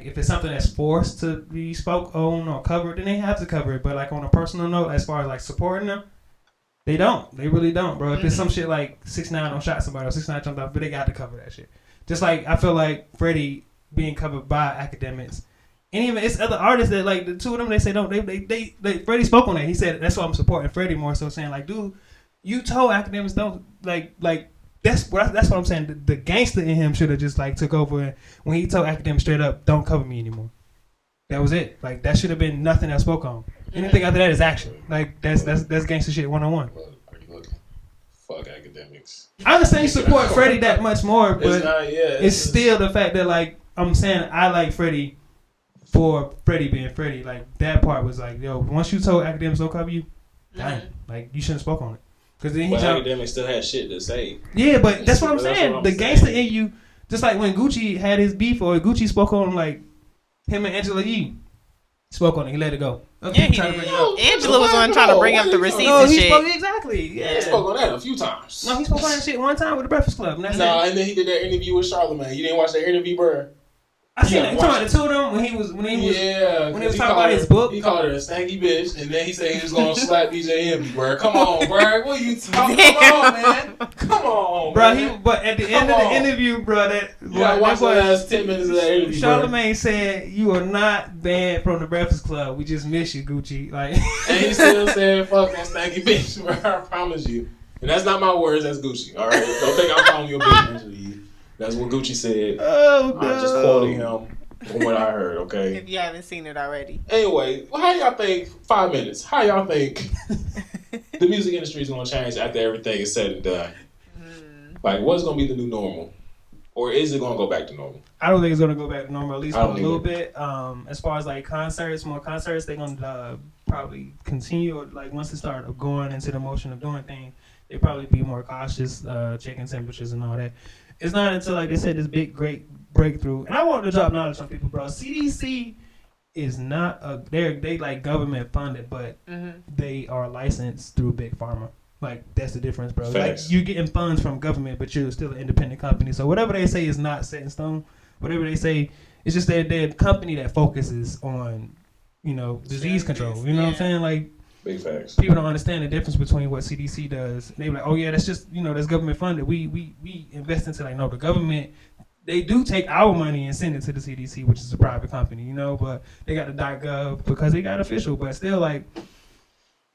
if it's something that's forced to be spoke on or covered, then they have to cover it. But like on a personal note, as far as like supporting them, they don't. They really don't, bro. If it's some shit like 6ix9ine don't shot somebody or 6ix9ine jumped off, but they got to cover that shit. Just like I feel like Freddie being covered by academics. And even it's other artists that like the two of them, they say don't. They Freddie spoke on that. He said that's why I'm supporting Freddie more so, saying like, dude, you told academics don't like. That's what I'm saying. The gangster in him should have just like took over when he told academics straight up, don't cover me anymore. That was it. Like that should have been nothing I spoke on. Anything after that is action. Like that's gangster shit 101. Are you looking? Fuck academics. I understand you support Freddie that much more, but it's still the fact that like I'm saying I like Freddie for Freddie being Freddie. Like that part was like, yo, once you told academics don't cover you, dang, like you shouldn't spoke on it. Because then academics still had shit to say. Yeah, but that's what I'm saying. The gangster in you, just like when Gucci had his beef, or Gucci spoke on like him and Angela Yee spoke on it, he let it go. Yeah, he did. Angela was on trying to bring up the receipts and shit. Exactly. Yeah, he spoke on that a few times. No, he spoke on that shit one time with the Breakfast Club. And and then he did that interview with Charlamagne. You didn't watch that interview, bro? I seen it. You talking about the two of them when he was talking about his book. He called her a stanky bitch, and then he said he was gonna slap DJ Envy, bro. Come on, bro. What are you talking? Come on, man. Come on, bro. But at the end of the interview, bro, watch the last 10 minutes of that interview. Charlamagne said, "You are not banned from the Breakfast Club. We just miss you, Gucci." Like, and he still said, "Fuck that stanky bitch, bro. I promise you." And that's not my words. That's Gucci. All right, don't think I'm calling you a bitch, Angela. That's what Gucci said. Oh, no. I'm just quoting him from what I heard, okay? If you haven't seen it already. Anyway, how y'all think, 5 minutes, how y'all think the music industry is going to change after everything is said and done? Like, what's going to be the new normal? Or is it going to go back to normal? I don't think it's going to go back to normal, at least for a little bit. As far as, like, more concerts, they're going to probably continue. Or, like, once they start going into the motion of doing things, they probably be more cautious, checking temperatures and all that. It's not until, like they said, this big, great breakthrough. And I want to drop knowledge on people, bro. CDC is not they like government funded, but they are licensed through Big Pharma. Like, that's the difference, bro. Facts. Like, you're getting funds from government, but you're still an independent company. So whatever they say is not set in stone. Whatever they say, it's just they're a company that focuses on, disease control. You know what I'm saying? Like, big facts. People don't understand the difference between what CDC does. They be like, oh yeah, that's just, that's government funded. We invest into, like, no, the government, they do take our money and send it to the CDC, which is a private company, but they got the .gov because they got official. But still, like,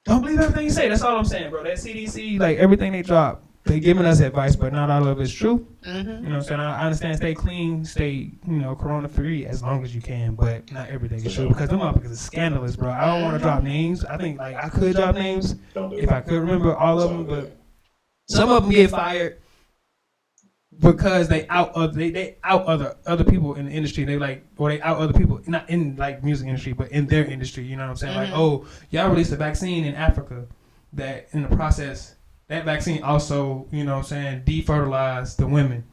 don't believe everything you say. That's all I'm saying, bro. That CDC, like, everything they drop, they giving us advice, but not all of it's true. You know what I'm saying? I understand, stay clean, stay, corona free as long as you can, but not everything is true because them motherfuckers is scandalous, bro. I don't want to drop names. I think, like, I could drop names if I could remember all of them, but some of them get fired because they out other people in the industry. They they out other people, not in, like, music industry, but in their industry. You know what I'm saying? Like, oh, y'all released a vaccine in Africa that in the process, that vaccine also, defertilized the women.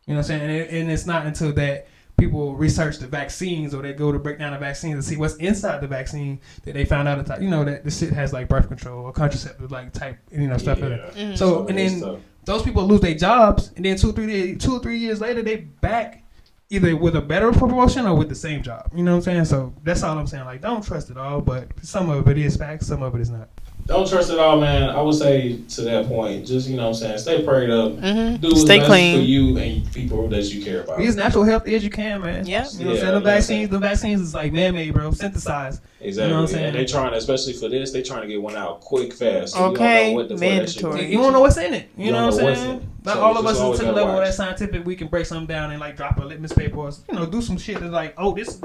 You know what I'm saying? And it's not until that people research the vaccines or they go to break down the vaccines and see what's inside the vaccine that they found out that the shit has, like, birth control or contraceptive, like, type, stuff like that. So, and then those people lose their jobs, and then 2 or 3 years later, they back either with a better promotion or with the same job. You know what I'm saying? So that's all I'm saying. Like, don't trust it all, but some of it is facts, some of it is not. Don't trust it all, man. I would say to that point, just, stay prayed up. Do what's stay best clean for you and people that you care about. Be as natural healthy as you can, man. Yeah. You know what I'm saying? The vaccines is, like, man-made, bro. Synthesized. Exactly. You know what I'm saying? And they trying, especially for this, they trying to get one out quick, fast. So okay. You don't know what mandatory. You don't know what's in it. You know what I'm saying? Not so all of us is to the level watch. that scientific we can break something down and, like, drop a litmus paper or, do some shit that's like, oh, this.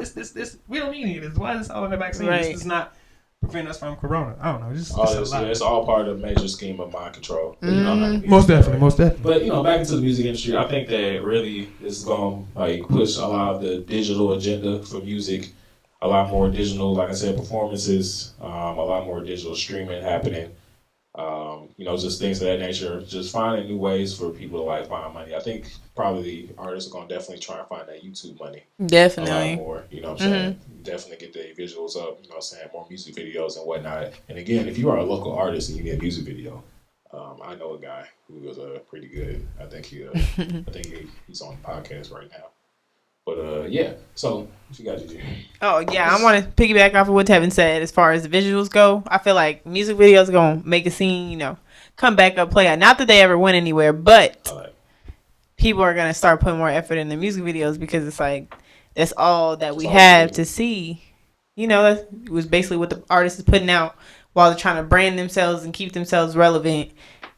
We don't need any of this. Why is this all in the vaccine? Right. This does not prevent us from corona. I don't know. It's all part of the major scheme of mind control. Most definitely. But, back into the music industry, I think that really is going to, like, push a lot of the digital agenda for music. a lot more digital, like I said, performances, a lot more digital streaming happening. Just things of that nature. Just finding new ways for people to like find money. I think probably artists are gonna definitely try and find that YouTube money. Definitely. A lot more. You know what I'm saying? Definitely get the visuals up. You know what I'm saying? More music videos and whatnot. And again, if you are a local artist and you need a music video, I know a guy who is pretty good. I think he's on the podcast right now. But yeah, so what you got to do? Oh yeah, I want to piggyback off of what Tevin said. As far as the visuals go, I feel like music videos are gonna make a scene, come back up, play out. Not that they ever went anywhere, but people are gonna start putting more effort in the music videos because it's like that's all that we have to see. That was basically what the artist is putting out while they're trying to brand themselves and keep themselves relevant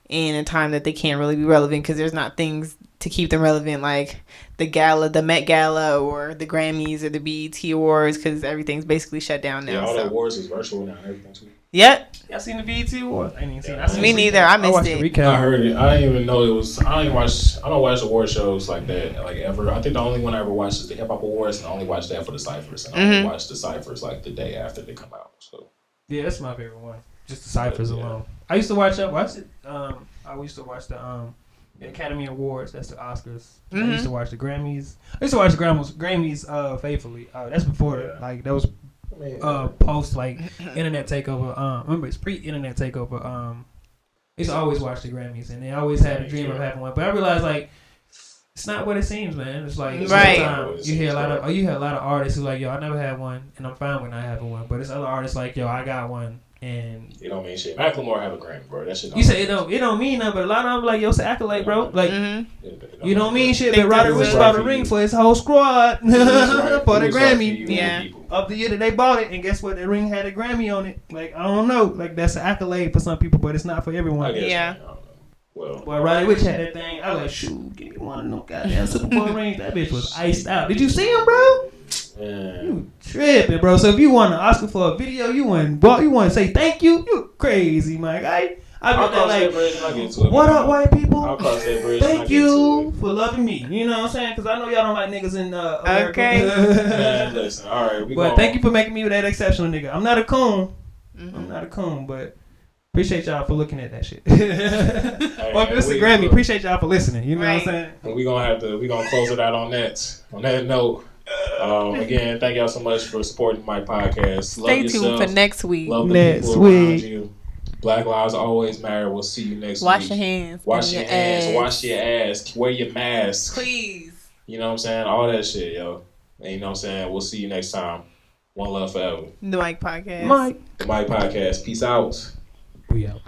in a time that they can't really be relevant because there's not things to keep them relevant like the Met Gala or the Grammys or the BET Awards because everything's basically shut down now. Yeah, all the awards is virtual now and everything too. Yep. Y'all seen the BET Awards? I ain't even seen it. Me neither. I missed it. I heard it. I didn't even know it was. I don't watch award shows like that like ever. I think the only one I ever watched is the Hip Hop Awards, and I only watched that for the ciphers. And I only watched the ciphers like the day after they come out. So yeah, that's my favorite one. Just the ciphers alone. I used to watch it. I used to watch the Academy Awards. That's the Oscars. I used to watch the Grammys. I used to watch the Grammys faithfully. That's before that was post internet takeover. Remember it's pre-internet takeover. I used to always watch the Grammys, and they always had a dream of having one. But I realized it's not what it seems, man. It's like sometimes you hear a lot of artists who like, yo, I never had one, and I'm fine with not having one. But it's other artists like, yo, I got one. And it don't mean shit. Macklemore have a Grammy, bro. That shit. You say it don't mean nothing, but a lot of them like, yo, it's an accolade, bro. Like, you don't mean shit. But Roddy Ricch bought a ring for his whole squad for the Grammy of the year that they bought it, and guess what? The ring had a Grammy on it. Like, I don't know. Like, that's an accolade for some people, but it's not for everyone. Yeah. Well, Roddy Ricch had that thing. I was like, shoot, give me one of them goddamn Super Bowl rings. That bitch was iced out. Did you see him, bro? You tripping, bro. So if you won an Oscar for a video, you want to say thank you? You crazy, my guy. I'll what up, white people? I'll cross that bridge. Thank you for loving me. You know what I'm saying? Because I know y'all don't like niggas in America. Okay. Man, listen, all right. But thank you for making me that exceptional nigga. I'm not a coon. I'm not a coon, but appreciate y'all for looking at that shit. Well, if it's a Grammy, appreciate y'all for listening. You know what I'm saying? And we gonna close it out on that. On that note. Again, thank y'all so much for supporting my podcast. Stay tuned for next week. Love the people around you. Black lives always matter. We'll see you next week. Wash your hands. Wash your hands. Wash your ass. Wear your mask. Please. You know what I'm saying? All that shit, yo. And you know what I'm saying? We'll see you next time. One love forever. The Mic Podcast. The Mic Podcast. Peace out. We out.